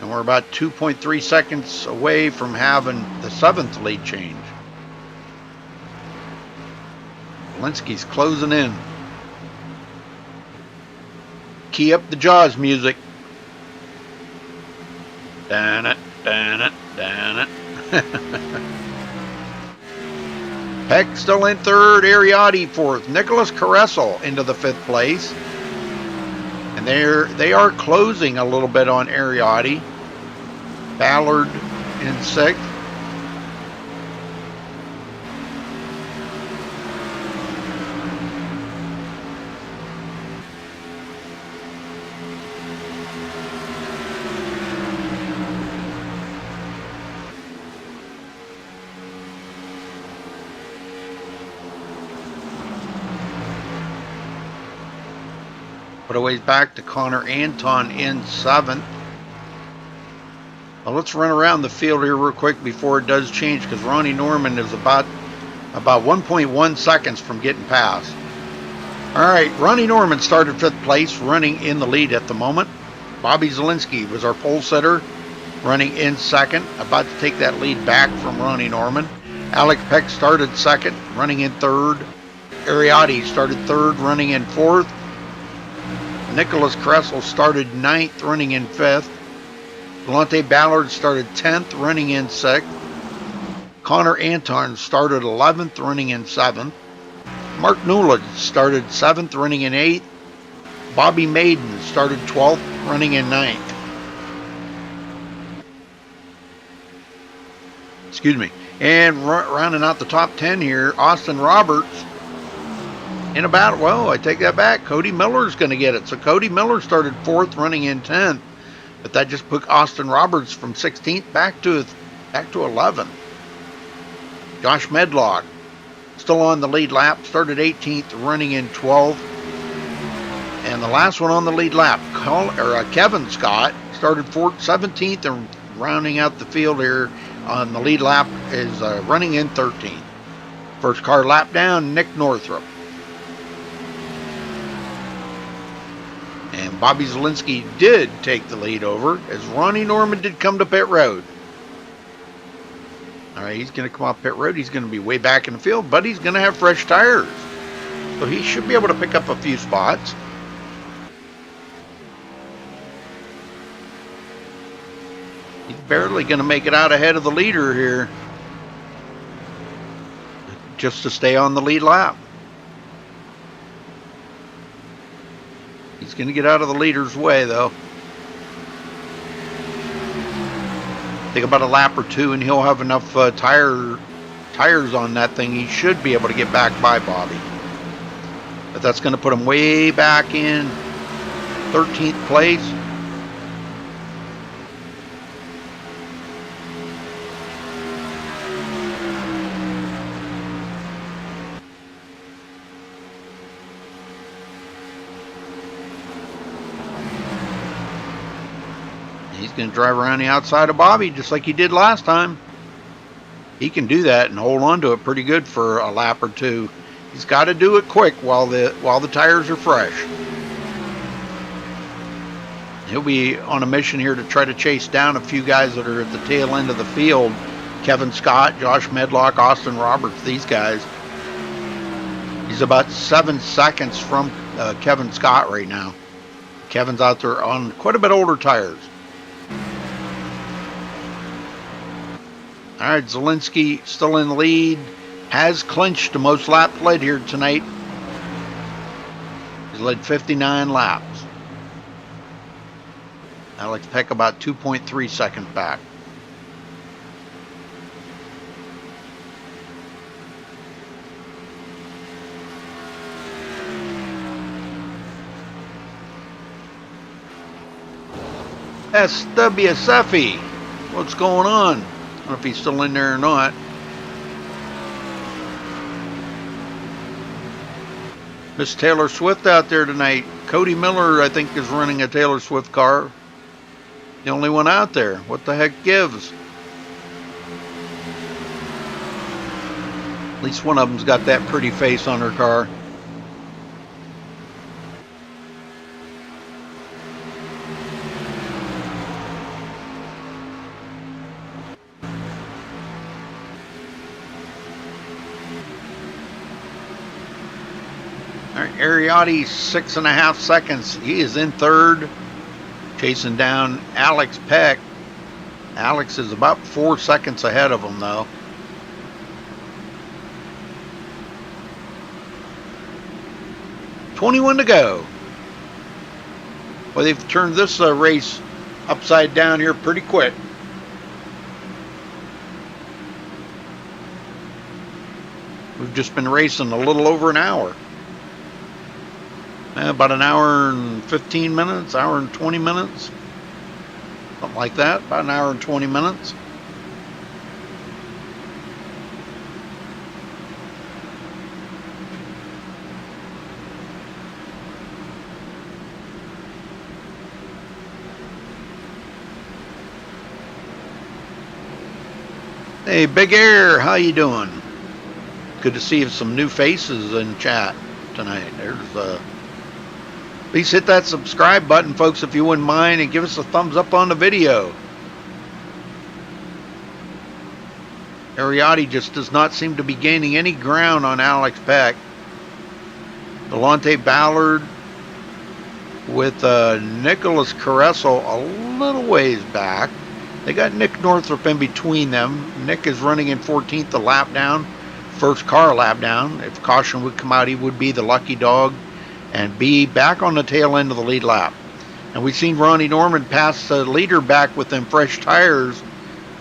And we're about 2.3 seconds away from having the 7th lead change. Zielinski's closing in. Key up the Jaws music. Dan it, dan it, dan it. Peck still in third, Ariati fourth, Nicholas Caressel into the 5th place. And they are closing a little bit on Ariati. Ballard in 6th. Put a ways back to Connor Anton in 7th. Well, let's run around the field here real quick before it does change, because Ronnie Norman is about 1.1 seconds from getting past. All right, Ronnie Norman started 5th place, running in the lead at the moment. Bobby Zielinski was our pole sitter, running in 2nd, about to take that lead back from Ronnie Norman. Alec Peck started 2nd, running in 3rd. Ariati started 3rd, running in 4th. Nicholas Kressel started 9th, running in 5th. Delonte Ballard started 10th, running in 6th. Connor Anton started 11th, running in 7th. Mark Newland started 7th, running in 8th. Bobby Maiden started 12th, running in 9th. Excuse me. And rounding out the top 10 here, Austin Roberts. In about, well, I take that back. Cody Miller's going to get it. So Cody Miller started 4th, running in 10th. But that just put Austin Roberts from 16th back to 11th. Josh Medlock still on the lead lap. Started 18th, running in 12th. And the last one on the lead lap, Kevin Scott, started 17th and rounding out the field here on the lead lap is running in 13th. First car lap down, Nick Northrup. And Bobby Zielinski did take the lead over as Ronnie Norman did come to pit road. All right, he's going to come off pit road. He's going to be way back in the field, but he's going to have fresh tires. So he should be able to pick up a few spots. He's barely going to make it out ahead of the leader here, just to stay on the lead lap. He's going to get out of the leader's way, though. Take about a lap or two, and he'll have enough tire tires on that thing, he should be able to get back by Bobby. But that's going to put him way back in 13th place. He's going to drive around the outside of Bobby just like he did last time. He can do that and hold on to it pretty good for a lap or two. He's got to do it quick while the tires are fresh. He'll be on a mission here to try to chase down a few guys that are at the tail end of the field. Kevin Scott, Josh Medlock, Austin Roberts, these guys. He's about 7 seconds from Kevin Scott right now. Kevin's out there on quite a bit older tires. All right, Zielinski still in the lead. Has clinched the most laps led here tonight. He's led 59 laps. Alex Peck about 2.3 seconds back. SWSFE, what's going on? I don't know if he's still in there or not. Miss Taylor Swift out there tonight. Cody Miller, I think, is running a Taylor Swift car. The only one out there. What the heck gives? At least one of them's got that pretty face on her car. Ariotti 6.5 seconds. He is in third, chasing down Alex Peck. Alex is about 4 seconds ahead of him, though. $21 to go. Well, they've turned this race upside down here pretty quick. We've just been racing a little over an hour. About an hour and 15 minutes, hour and 20 minutes. Something like that, about an hour and 20 minutes. Hey, Big Air, how you doing? Good to see some new faces in chat tonight. There's please hit that subscribe button, folks, if you wouldn't mind, and give us a thumbs up on the video. Ariotti just does not seem to be gaining any ground on Alex Peck. Delonte Ballard with Nicholas Carreso a little ways back. They got Nick Northrup in between them. Nick is running in 14th, a lap down. First car lap down. If caution would come out, he would be the lucky dog and be back on the tail end of the lead lap. And we've seen Ronnie Norman pass the leader back with them fresh tires.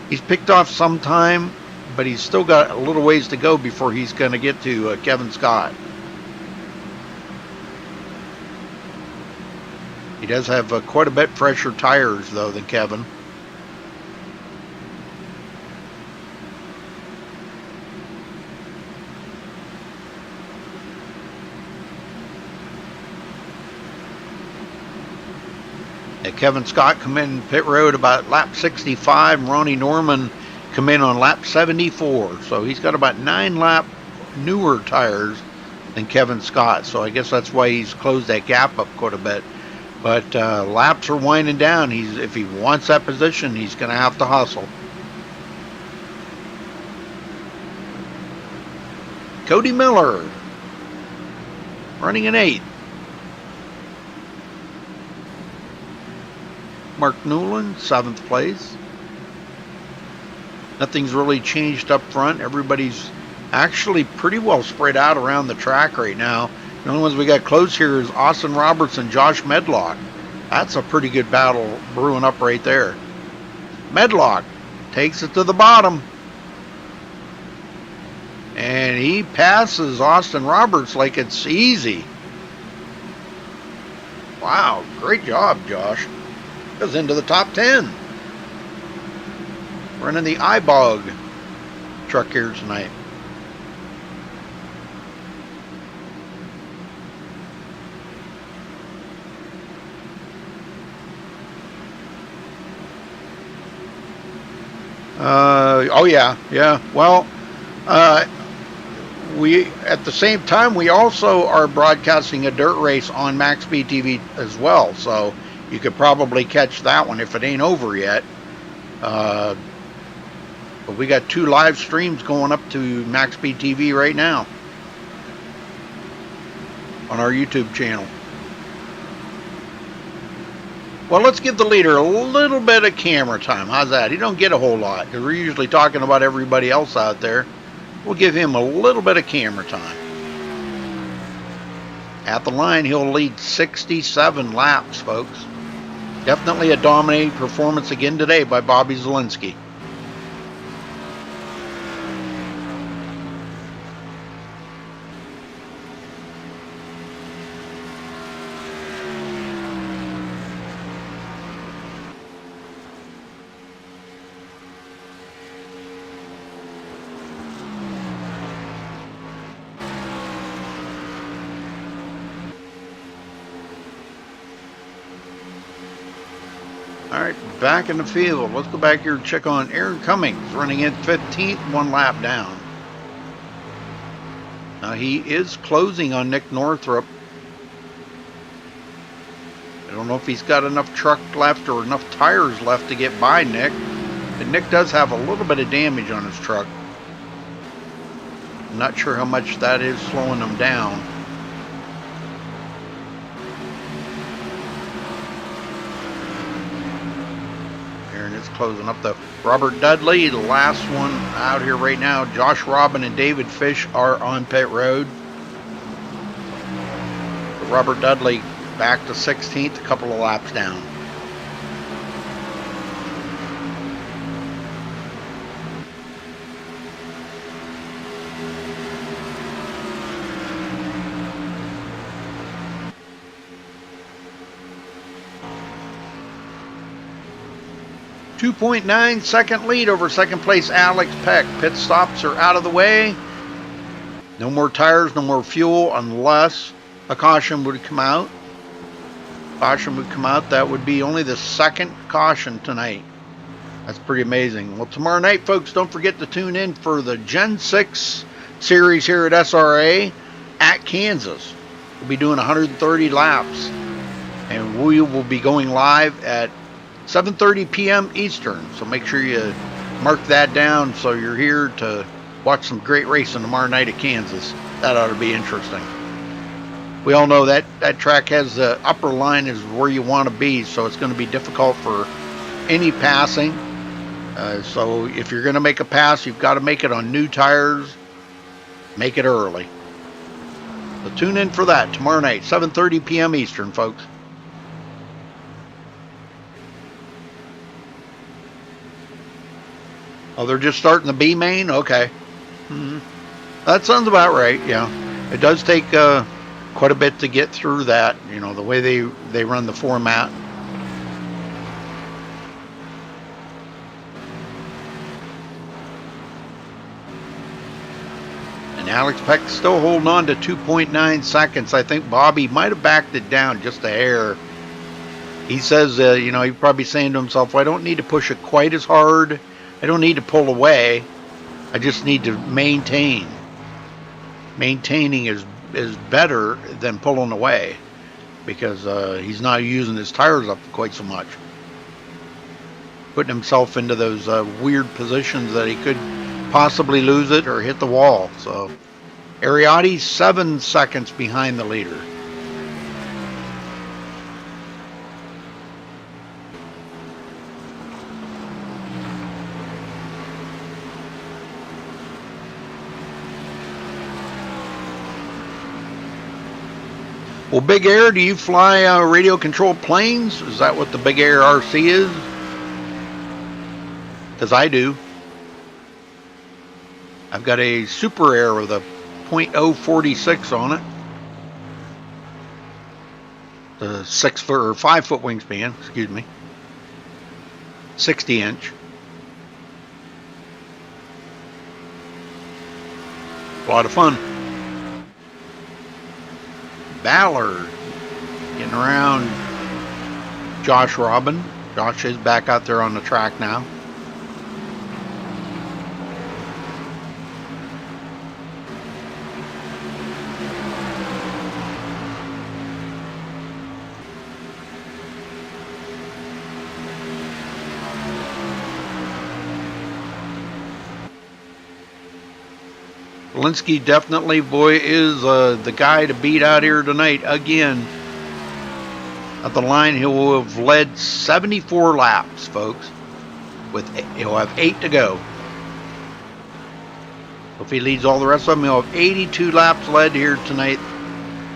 He's picked off some time, but he's still got a little ways to go before he's going to get to Kevin Scott. He does have quite a bit fresher tires, though, than Kevin. Kevin Scott come in pit road about lap 65, and Ronnie Norman come in on lap 74. So he's got about 9 lap newer tires than Kevin Scott. So I guess that's why he's closed that gap up quite a bit. But laps are winding down. If he wants that position, he's going to have to hustle. Cody Miller running in 8th. Mark Newland, 7th place. Nothing's really changed up front. Everybody's actually pretty well spread out around the track right now. The only ones we got close here is Austin Roberts and Josh Medlock. That's a pretty good battle brewing up right there. Medlock takes it to the bottom. And he passes Austin Roberts like it's easy. Wow, great job, Josh. Goes into the top 10. Running the iBog truck here tonight. Oh yeah. Well, we at the same time we also are broadcasting a dirt race on MaxSpeedTV as well, so you could probably catch that one if it ain't over yet. But we got 2 live streams going up to MaxSpeedTV right now on our YouTube channel. Well, let's give the leader a little bit of camera time. How's that? He don't get a whole lot because we're usually talking about everybody else out there. We'll give him a little bit of camera time. At the line, he'll lead 67 laps, folks. Definitely a dominating performance again today by Bobby Zielinski. All right, back in the field. Let's go back here and check on Aaron Cummings, running in 15th, 1 lap down. Now he is closing on Nick Northrup. I don't know if he's got enough truck left or enough tires left to get by Nick. But Nick does have a little bit of damage on his truck. I'm not sure how much that is slowing him down. It's closing up the Robert Dudley, the last one out here right now. Josh Robin and David Fish are on pit road. But Robert Dudley back to 16th, a couple of laps down. .9 second lead over second place Alex Peck. Pit stops are out of the way. No more tires, no more fuel unless a caution would come out. Caution would come out. That would be only the second caution tonight. That's pretty amazing. Well, tomorrow night, folks, don't forget to tune in for the Gen 6 series here at SRA at Kansas. We'll be doing 130 laps. And we will be going live at 7:30 p.m. Eastern, so make sure you mark that down so you're here to watch some great racing tomorrow night at Kansas. That ought to be interesting. We all know that that track has the upper line is where you want to be, so it's going to be difficult for any passing. So if you're going to make a pass, you've got to make it on new tires. Make it early. So tune in for that tomorrow night, 7:30 p.m. Eastern, folks. Oh, they're just starting the B main? Okay. That sounds about right, yeah. It does take quite a bit to get through that, you know, the way they run the format. And Alex Peck still holding on to 2.9 seconds. I think Bobby might have backed it down just a hair. He says, you know, he's probably saying to himself, well, I don't need to push it quite as hard. I don't need to pull away. I just need to maintain. Maintaining is better than pulling away because he's not using his tires up quite so much. Putting himself into those weird positions that he could possibly lose it or hit the wall. So Ariotti 7 seconds behind the leader. Well, Big Air, do you fly radio controlled planes? Is that what the Big Air RC is? Because I do. I've got a Super Air with a .046 on it. The 6 foot or 5 foot wingspan, excuse me. 60 inch. A lot of fun. Ballard getting around Josh Robin. Josh is back out there on the track now. Linsky definitely, boy, is the guy to beat out here tonight again. At the line, he will have led 74 laps, folks. He'll have 8 to go. If he leads all the rest of them, he'll have 82 laps led here tonight.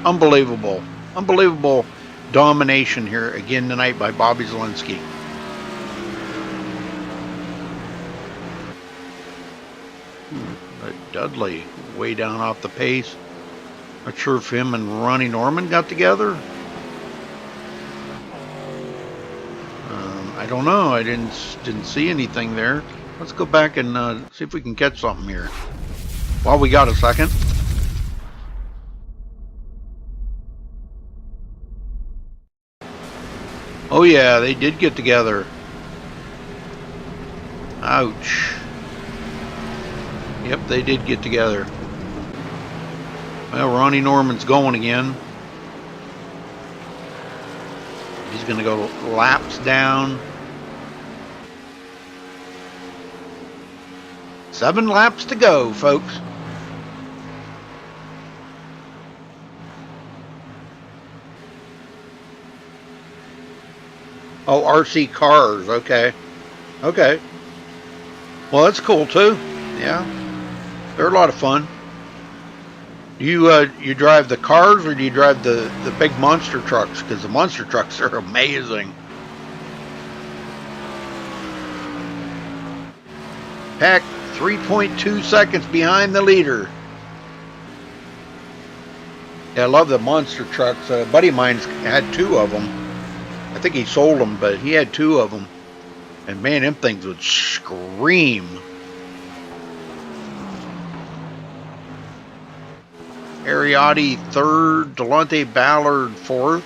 Unbelievable. Unbelievable domination here again tonight by Bobby Zalinski. But Dudley way down off the pace. Not sure if him and Ronnie Norman got together. I don't know. I didn't see anything there. Let's go back and see if we can catch something here. While we got a second. Oh yeah, they did get together. Ouch. Yep, they did get together. Well, Ronnie Norman's going again. He's going to go laps down. 7 laps to go, folks. Oh, RC cars. Okay. Okay. Well, that's cool too. Yeah. They're a lot of fun. You drive the cars or do you drive the big monster trucks? Because the monster trucks are amazing. Heck, 3.2 seconds behind the leader. Yeah, I love the monster trucks. A buddy of mine's had 2 of them. I think he sold them, but he had 2 of them. And man, them things would scream. Ariotti 3rd, Delonte Ballard 4th.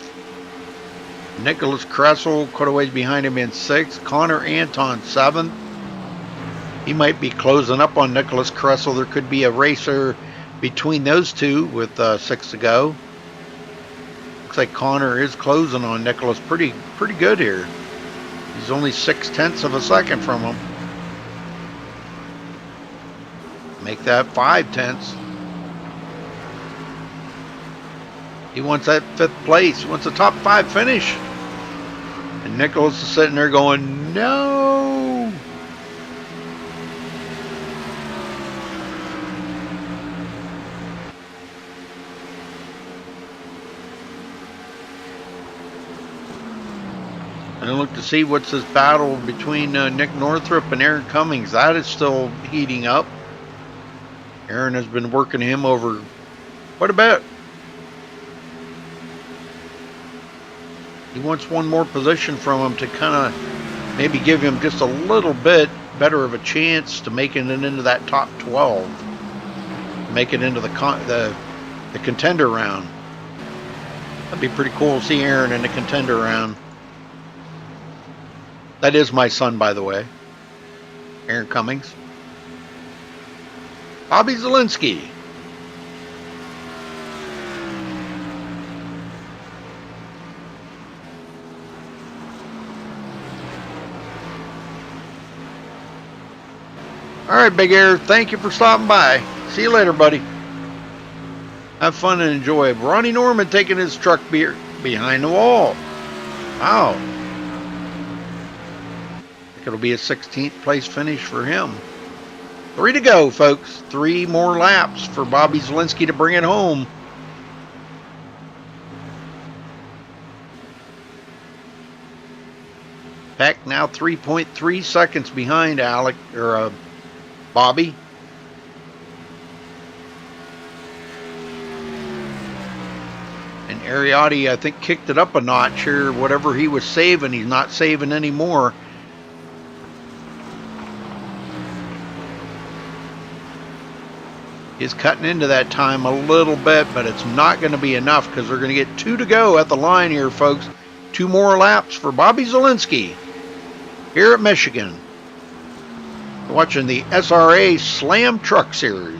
Nicholas Kressel, quite a ways behind him in 6th. Connor Anton 7th. He might be closing up on Nicholas Kressel. There could be a racer between those two with 6 to go. Looks like Connor is closing on Nicholas pretty good here. He's only 0.6 of a second from him. Make that 0.5. He wants that 5th place. He wants a top 5 finish. And Nicholas is sitting there going, no. And I look to see what's this battle between Nick Northrup and Aaron Cummings. That is still heating up. Aaron has been working him over quite a bit. He wants one more position from him to kind of maybe give him just a little bit better of a chance to making it into that top 12. Make it into the contender round. That'd be pretty cool to see Aaron in the contender round. That is my son, by the way. Aaron Cummings. Bobby Zalinski. All right, Big Air, thank you for stopping by. See you later, buddy. Have fun and enjoy. Ronnie Norman taking his truck beer behind the wall. Wow. I think it'll be a 16th place finish for him. 3 to go, folks. 3 more laps for Bobby Zalinski to bring it home. Peck now 3.3 seconds behind Bobby. Ariotti, I think, kicked it up a notch here. Whatever he was saving, he's not saving anymore. He's cutting into that time a little bit, but it's not going to be enough because they're going to get 2 to go at the line here, folks. 2 more laps for Bobby Zielinski here at Michigan. Watching the SRA Slam Truck Series.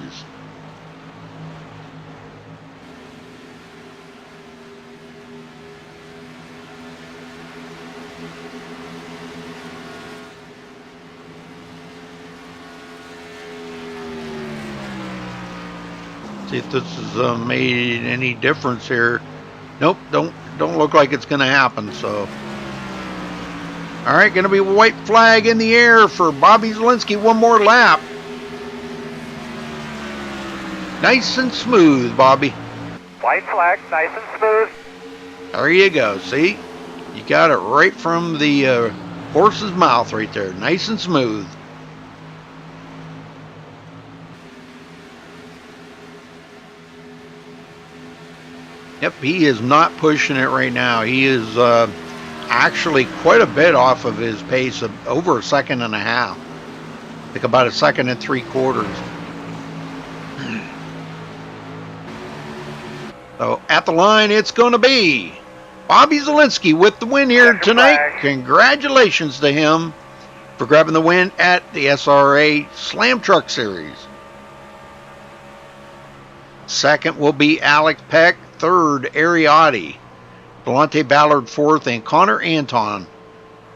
See if this has made any difference here. Nope, don't look like it's going to happen. So, all right, going to be a white flag in the air for Bobby Zielinski. 1 more lap. Nice and smooth, Bobby. White flag, nice and smooth. There you go. See, you got it right from the horse's mouth right there. Nice and smooth. Yep, he is not pushing it right now. He is actually quite a bit off of his pace of over 1.5 seconds. Like about 1 3/4 seconds. So at the line, it's going to be Bobby Zielinski with the win here tonight. Congratulations to him for grabbing the win at the SRA Slam Truck Series. Second will be Alex Peck. Third, Ariotti. Delonte Ballard fourth, and Connor Anton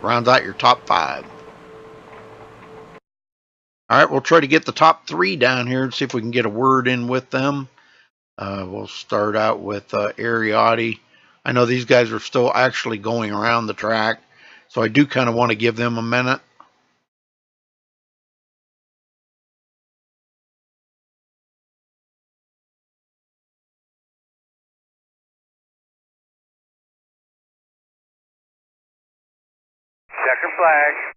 rounds out your top 5. All right, we'll try to get the top 3 down here and see if we can get a word in with them. We'll start out with Ariotti. I know these guys are still actually going around the track, so I do kind of want to give them a minute. Checker flag.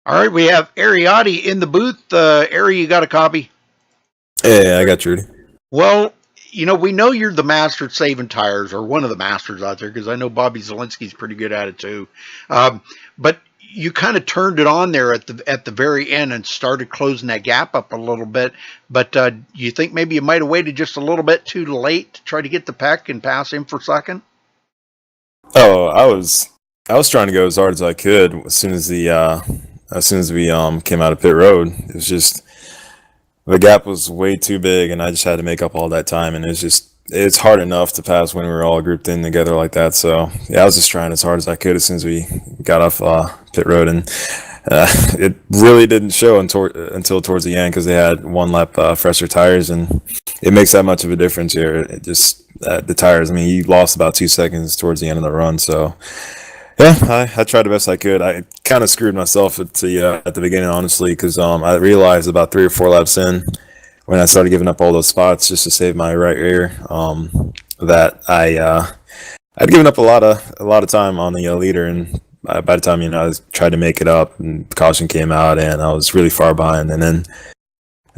All right, we have Ariotti in the booth. Ari, you got a copy? Yeah, I got you, Rudy. Well, you know, we know you're the master at saving tires, or one of the masters out there, because I know Bobby Zielinski's pretty good at it too. But you kind of turned it on there at the very end and started closing that gap up a little bit. But you think maybe you might have waited just a little bit too late to try to get the Peck and pass him for second? Oh, I was trying to go as hard as I could as soon as we came out of pit road. It was just the gap was way too big, and I just had to make up all that time, and it's hard enough to pass when we were all grouped in together like that. So yeah, I was just trying as hard as I could as soon as we got off pit road, and it really didn't show until towards the end because they had 1 lap fresher tires, and it makes that much of a difference here. It just the tires. I mean, you lost about 2 seconds towards the end of the run, so. Yeah, I tried the best I could. I kind of screwed myself at the beginning, honestly, because I realized about 3 or 4 laps in, when I started giving up all those spots just to save my right rear, that I'd given up a lot of time on the leader, and by the time I tried to make it up, and caution came out, and I was really far behind. And then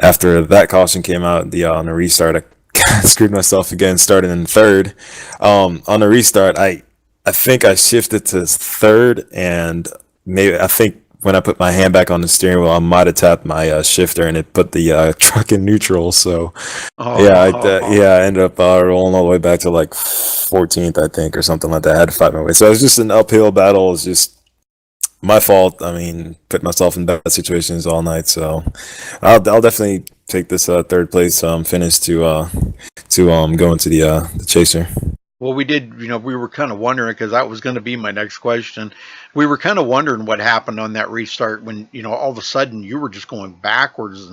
after that caution came out, on the restart, I screwed myself again, starting in third. On the restart, I think I shifted to third, and I think when I put my hand back on the steering wheel, I might have tapped my shifter, and it put the truck in neutral. So, I ended up rolling all the way back to like 14th, I think, or something like that. I had to fight my way. So it was just an uphill battle. It was just my fault. I mean, put myself in bad situations all night. So I'll definitely take this third place finish to go into the chaser. Well, we did, we were kind of wondering, because that was going to be my next question. We were kind of wondering what happened on that restart when, all of a sudden you were just going backwards.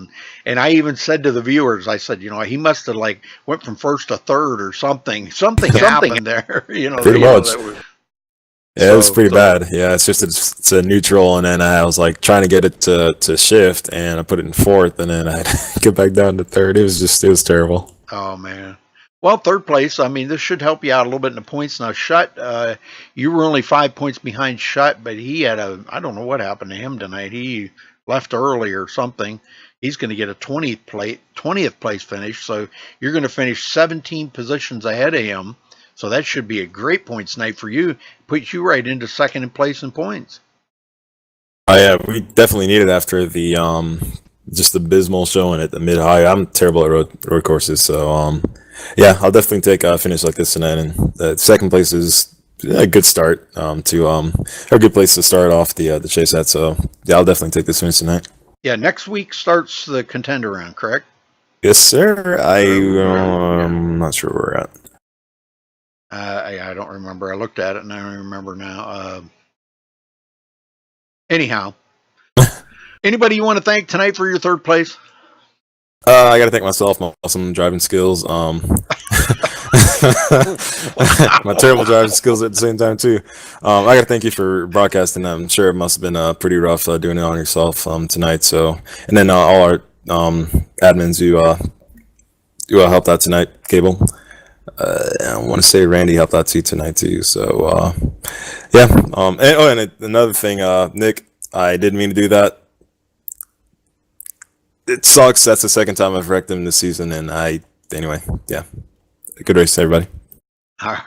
And I even said to the viewers, I said, he must have like went from first to third or something. Something happened there. Pretty much. Yeah, it was pretty bad. Yeah, it's a neutral, and then I was like trying to get it to shift, and I put it in fourth, and then I had to get back down to third. It was terrible. Oh, man. Well, third place, I mean, this should help you out a little bit in the points. Now, Shutt, you were only 5 points behind Shutt, but he had I don't know what happened to him tonight. He left early or something. He's going to get a 20th place finish, so you're going to finish 17 positions ahead of him. So that should be a great points night for you. Put you right into second place in points. Oh yeah, we definitely need it after the just abysmal showing at the mid high. I'm terrible at road courses, so yeah, I'll definitely take a finish like this tonight. And second place is a good start a good place to start off the chase at. So yeah, I'll definitely take this finish tonight. Yeah, next week starts the contender round, correct? Yes, sir. I'm not sure where we're at. I don't remember. I looked at it and I don't remember now. Anyhow, anybody you want to thank tonight for your third place? I got to thank myself, my awesome driving skills. My terrible driving skills at the same time too. I got to thank you for broadcasting. I'm sure it must have been pretty rough doing it on yourself tonight. So, and then all our admins who helped out tonight, Cable. I want to say Randy helped out tonight too. So yeah. And another thing, Nick, I didn't mean to do that. It sucks. That's the second time I've wrecked him this season, and anyway, yeah. Good race, everybody. All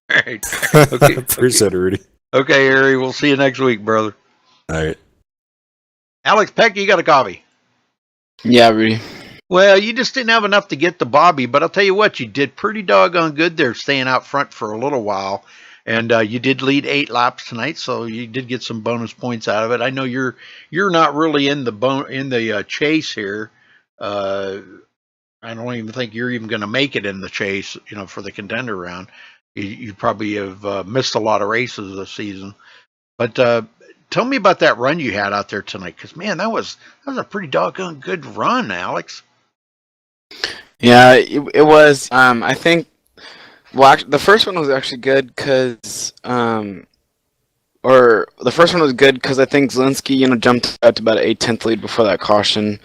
right. Okay. Appreciate it, Rudy. Okay, Harry. We'll see you next week, brother. All right. Alex Peck, you got a copy? Yeah, Rudy. Well, you just didn't have enough to get the Bobby, but I'll tell you what, you did pretty doggone good there, staying out front for a little while, and you did lead 8 laps tonight, so you did get some bonus points out of it. I know you're not really in the chase here. I don't even think you're even going to make it in the chase, for the contender round. You probably have missed a lot of races this season, but tell me about that run you had out there tonight, because man, that was a pretty doggone good run, Alex. Yeah, it was. I think. Well, actually, the first one was actually good because, I think Zielinski, jumped out to about an 8/10 lead before that caution.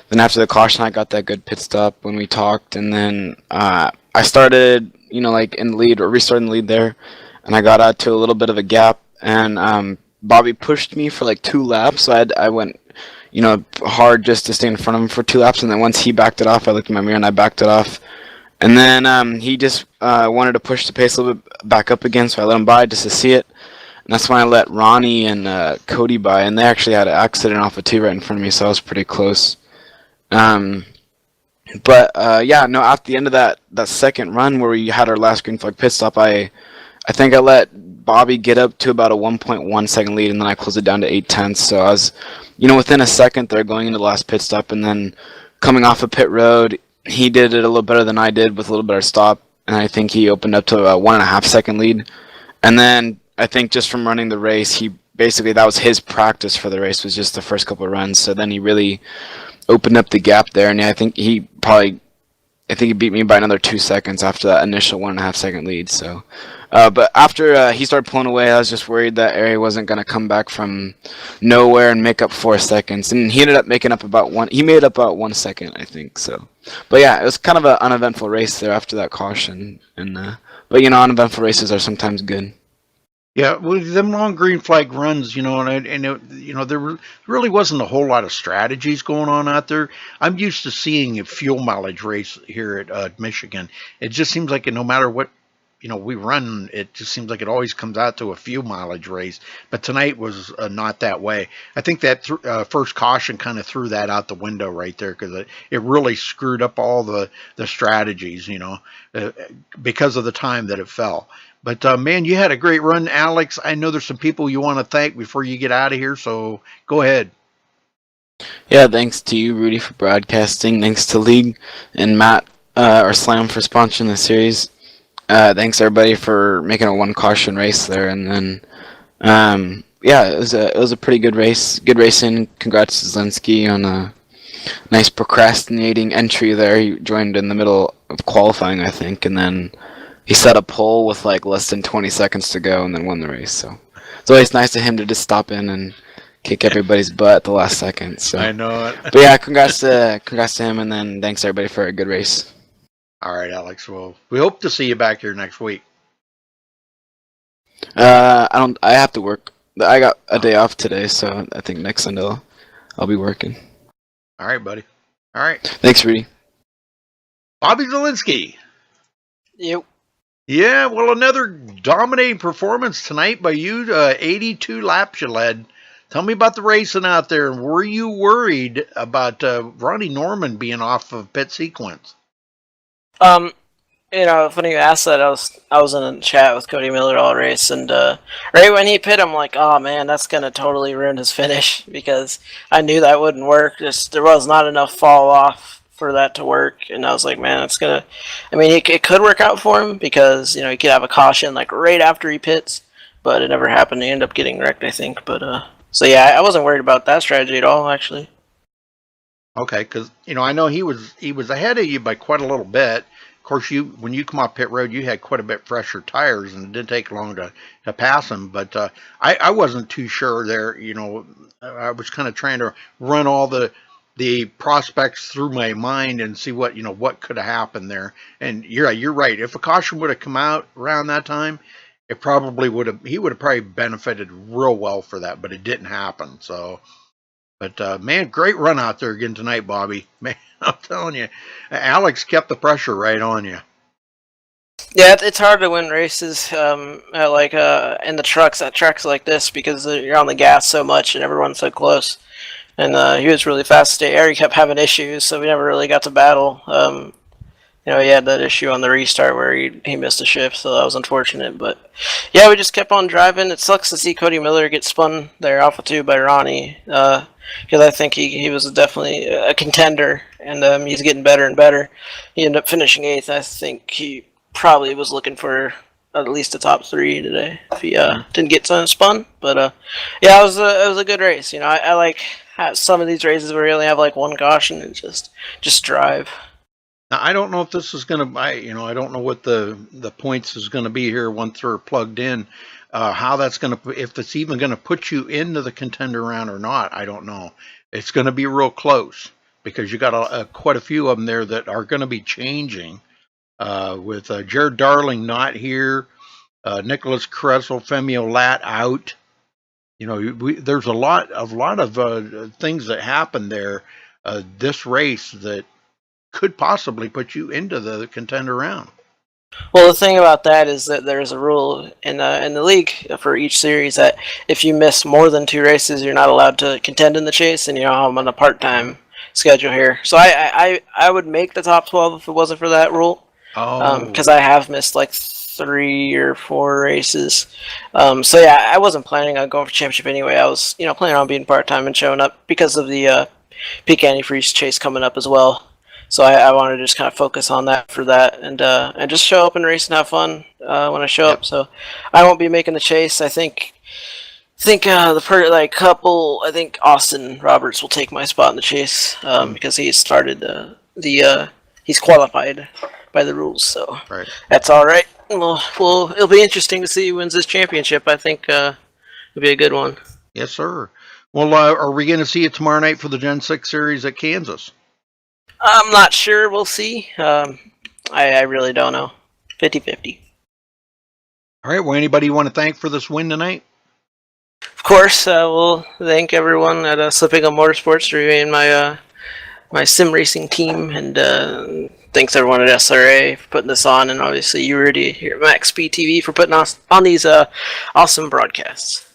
Then after the caution, I got that good pit stop when we talked, and then I started, like in the lead or restarting the lead there, and I got out to a little bit of a gap, and Bobby pushed me for like 2 laps, so I went, hard just to stay in front of him for 2 laps, and then once he backed it off, I looked in my mirror and I backed it off. And then he just wanted to push the pace a little bit back up again, so I let him by just to see it. And that's when I let Ronnie and Cody by, and they actually had an accident off a T right in front of me, so I was pretty close. Yeah, no, at the end of that second run where we had our last green flag pit stop, I think I let Bobby get up to about a 1.1 second lead, and then I closed it down to 8/10. So I was, within a second there going into the last pit stop, and then coming off of pit road, he did it a little better than I did with a little better stop, and I think he opened up to a 1.5 second lead. And then I think just from running the race, that was his practice for the race, was just the first couple of runs. So then he really opened up the gap there, and I think he beat me by another 2 seconds after that initial 1.5 second lead. So, but after he started pulling away, I was just worried that Ari wasn't going to come back from nowhere and make up 4 seconds. And he ended up making up about 1. He made up about 1 second, I think. So, but yeah, it was kind of an uneventful race there after that caution. And but uneventful races are sometimes good. Yeah, well, them long green flag runs, there really wasn't a whole lot of strategies going on out there. I'm used to seeing a fuel mileage race here at Michigan. It just seems like no matter what, we run, it just seems like it always comes out to a fuel mileage race. But tonight was not that way. I think that first caution kind of threw that out the window right there, because it really screwed up all the strategies, because of the time that it fell. But, man, you had a great run, Alex. I know there's some people you want to thank before you get out of here, so go ahead. Yeah, thanks to you, Rudy, for broadcasting. Thanks to League and Matt or Slam for sponsoring the series. Thanks everybody for making a one caution race there, and then yeah, it was a pretty good race. Good racing. Congrats to Zelensky on a nice procrastinating entry there. He joined in the middle of qualifying, I think, and then he set a pole with like less than 20 seconds to go, and then won the race. So it's always nice of him to just stop in and kick everybody's butt at the last second. So I know it. but yeah, congrats to him, and then thanks everybody for a good race. All right, Alex. Well, we hope to see you back here next week. I have to work. I got a day off today, so I think next Sunday I'll be working. All right, buddy. All right. Thanks, Rudy. Bobby Zelensky. Yep. Yeah, well, another dominating performance tonight by you. 82 laps you led. Tell me about the racing out there. And were you worried about Ronnie Norman being off of pit sequence? Funny you asked that. I was in a chat with Cody Miller all race, and right when he pit, I'm like, oh man, that's gonna totally ruin his finish, because I knew that wouldn't work. There was not enough fall off for that to work, and I was like, man, it's gonna. I mean, it could work out for him, because he could have a caution like right after he pits, but it never happened. He ended up getting wrecked, I think. But so yeah, I wasn't worried about that strategy at all, actually. Okay, because I know he was ahead of you by quite a little bit. Of course, when you come off pit road, you had quite a bit fresher tires, and it didn't take long to pass him. But I wasn't too sure there. I was kind of trying to run all the prospects through my mind and see what could have happened there. And you're right. If a caution would have come out around that time, it probably he would have probably benefited real well for that. But it didn't happen. So. But, man, great run out there again tonight, Bobby. Man, I'm telling you, Alex kept the pressure right on you. Yeah, it's hard to win races in the trucks at tracks like this, because you're on the gas so much and everyone's so close. And he was really fast today. Ari kept having issues, so we never really got to battle. He had that issue on the restart where he missed a shift, so that was unfortunate. But yeah, we just kept on driving. It sucks to see Cody Miller get spun there Alpha 2 by Ronnie, because I think he was definitely a contender, and he's getting better and better. He ended up finishing 8th. I think he probably was looking for at least a top 3 today if he didn't get spun. But yeah, it was a good race. I like some of these races where you only have like one caution and just drive. Now, I don't know if this is going to, I don't know what the points is going to be here once they're plugged in. How that's going to, if it's even going to put you into the contender round or not, I don't know. It's going to be real close, because you got quite a few of them there that are going to be changing. With Jared Darling not here, Nicholas Kressel, Femio Lat out. There's a lot of things that happen there. This race that could possibly put you into the contender round. Well, the thing about that is that there's a rule in the league for each series that if you miss more than 2 races, you're not allowed to contend in the chase. And I'm on a part-time schedule here, so I would make the top 12 if it wasn't for that rule. Because I have missed like 3 or 4 races. So yeah, I wasn't planning on going for championship anyway. I was planning on being part-time and showing up because of the peak antifreeze chase coming up as well. So I wanted to just kind of focus on that for that, and just show up and race and have fun when I show up. So I won't be making the chase. I think I think Austin Roberts will take my spot in the chase because he started he's qualified by the rules. So That's all right. Well, it'll be interesting to see who wins this championship. I think it'll be a good one. Yes, sir. Well, are we going to see it tomorrow night for the Gen 6 series at Kansas? I'm not sure. We'll see. I really don't know. 50-50. All right. Well, anybody you want to thank for this win tonight? Of course, we'll thank everyone at Slipping Up Motorsports for being my sim racing team, and thanks everyone at SRA for putting this on, and obviously you, Rudy, here at MaxSpeedTV for putting us on these awesome broadcasts.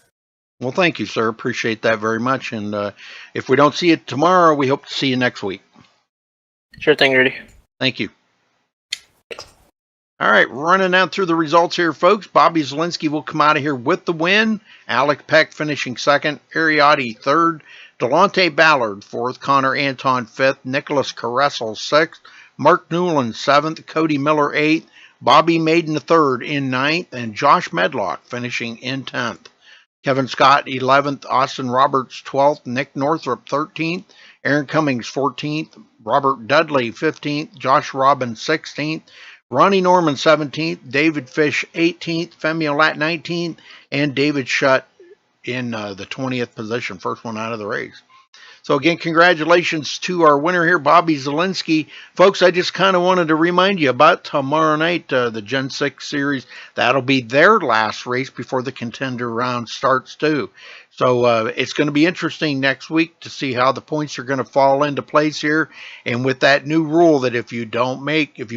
Well, thank you, sir. Appreciate that very much. And if we don't see it tomorrow, we hope to see you next week. Sure thing, Rudy. Thank you. All right, running down through the results here, folks. Bobby Zelensky will come out of here with the win. Alec Peck finishing second. Ariotti third. Delonte Ballard, 4th. Connor Anton, 5th. Nicholas Caressel, 6th. Mark Newland, 7th. Cody Miller, 8th. Bobby Maiden, 3rd, in 9th. And Josh Medlock finishing in 10th. Kevin Scott, 11th. Austin Roberts, 12th. Nick Northrup, 13th. Aaron Cummings, 14th. Robert Dudley, 15th. Josh Robbins, 16th. Ronnie Norman, 17th. David Fish, 18th. Femi Olat, 19th. And David Shutt in the 20th position, first one out of the race. So again, congratulations to our winner here, Bobby Zielinski. Folks, I just kind of wanted to remind you about tomorrow night, the Gen 6 series. That'll be their last race before the contender round starts too. So it's going to be interesting next week to see how the points are going to fall into place here. And with that new rule that if you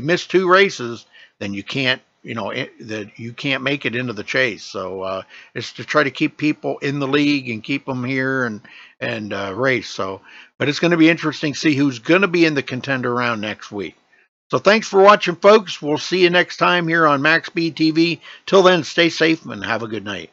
miss 2 races, then you can't, that you can't make it into the chase. So it's to try to keep people in the league and keep them here and race. So, but it's going to be interesting to see who's going to be in the contender round next week. So thanks for watching, folks. We'll see you next time here on MaxSpeedTV. Till then, stay safe and have a good night.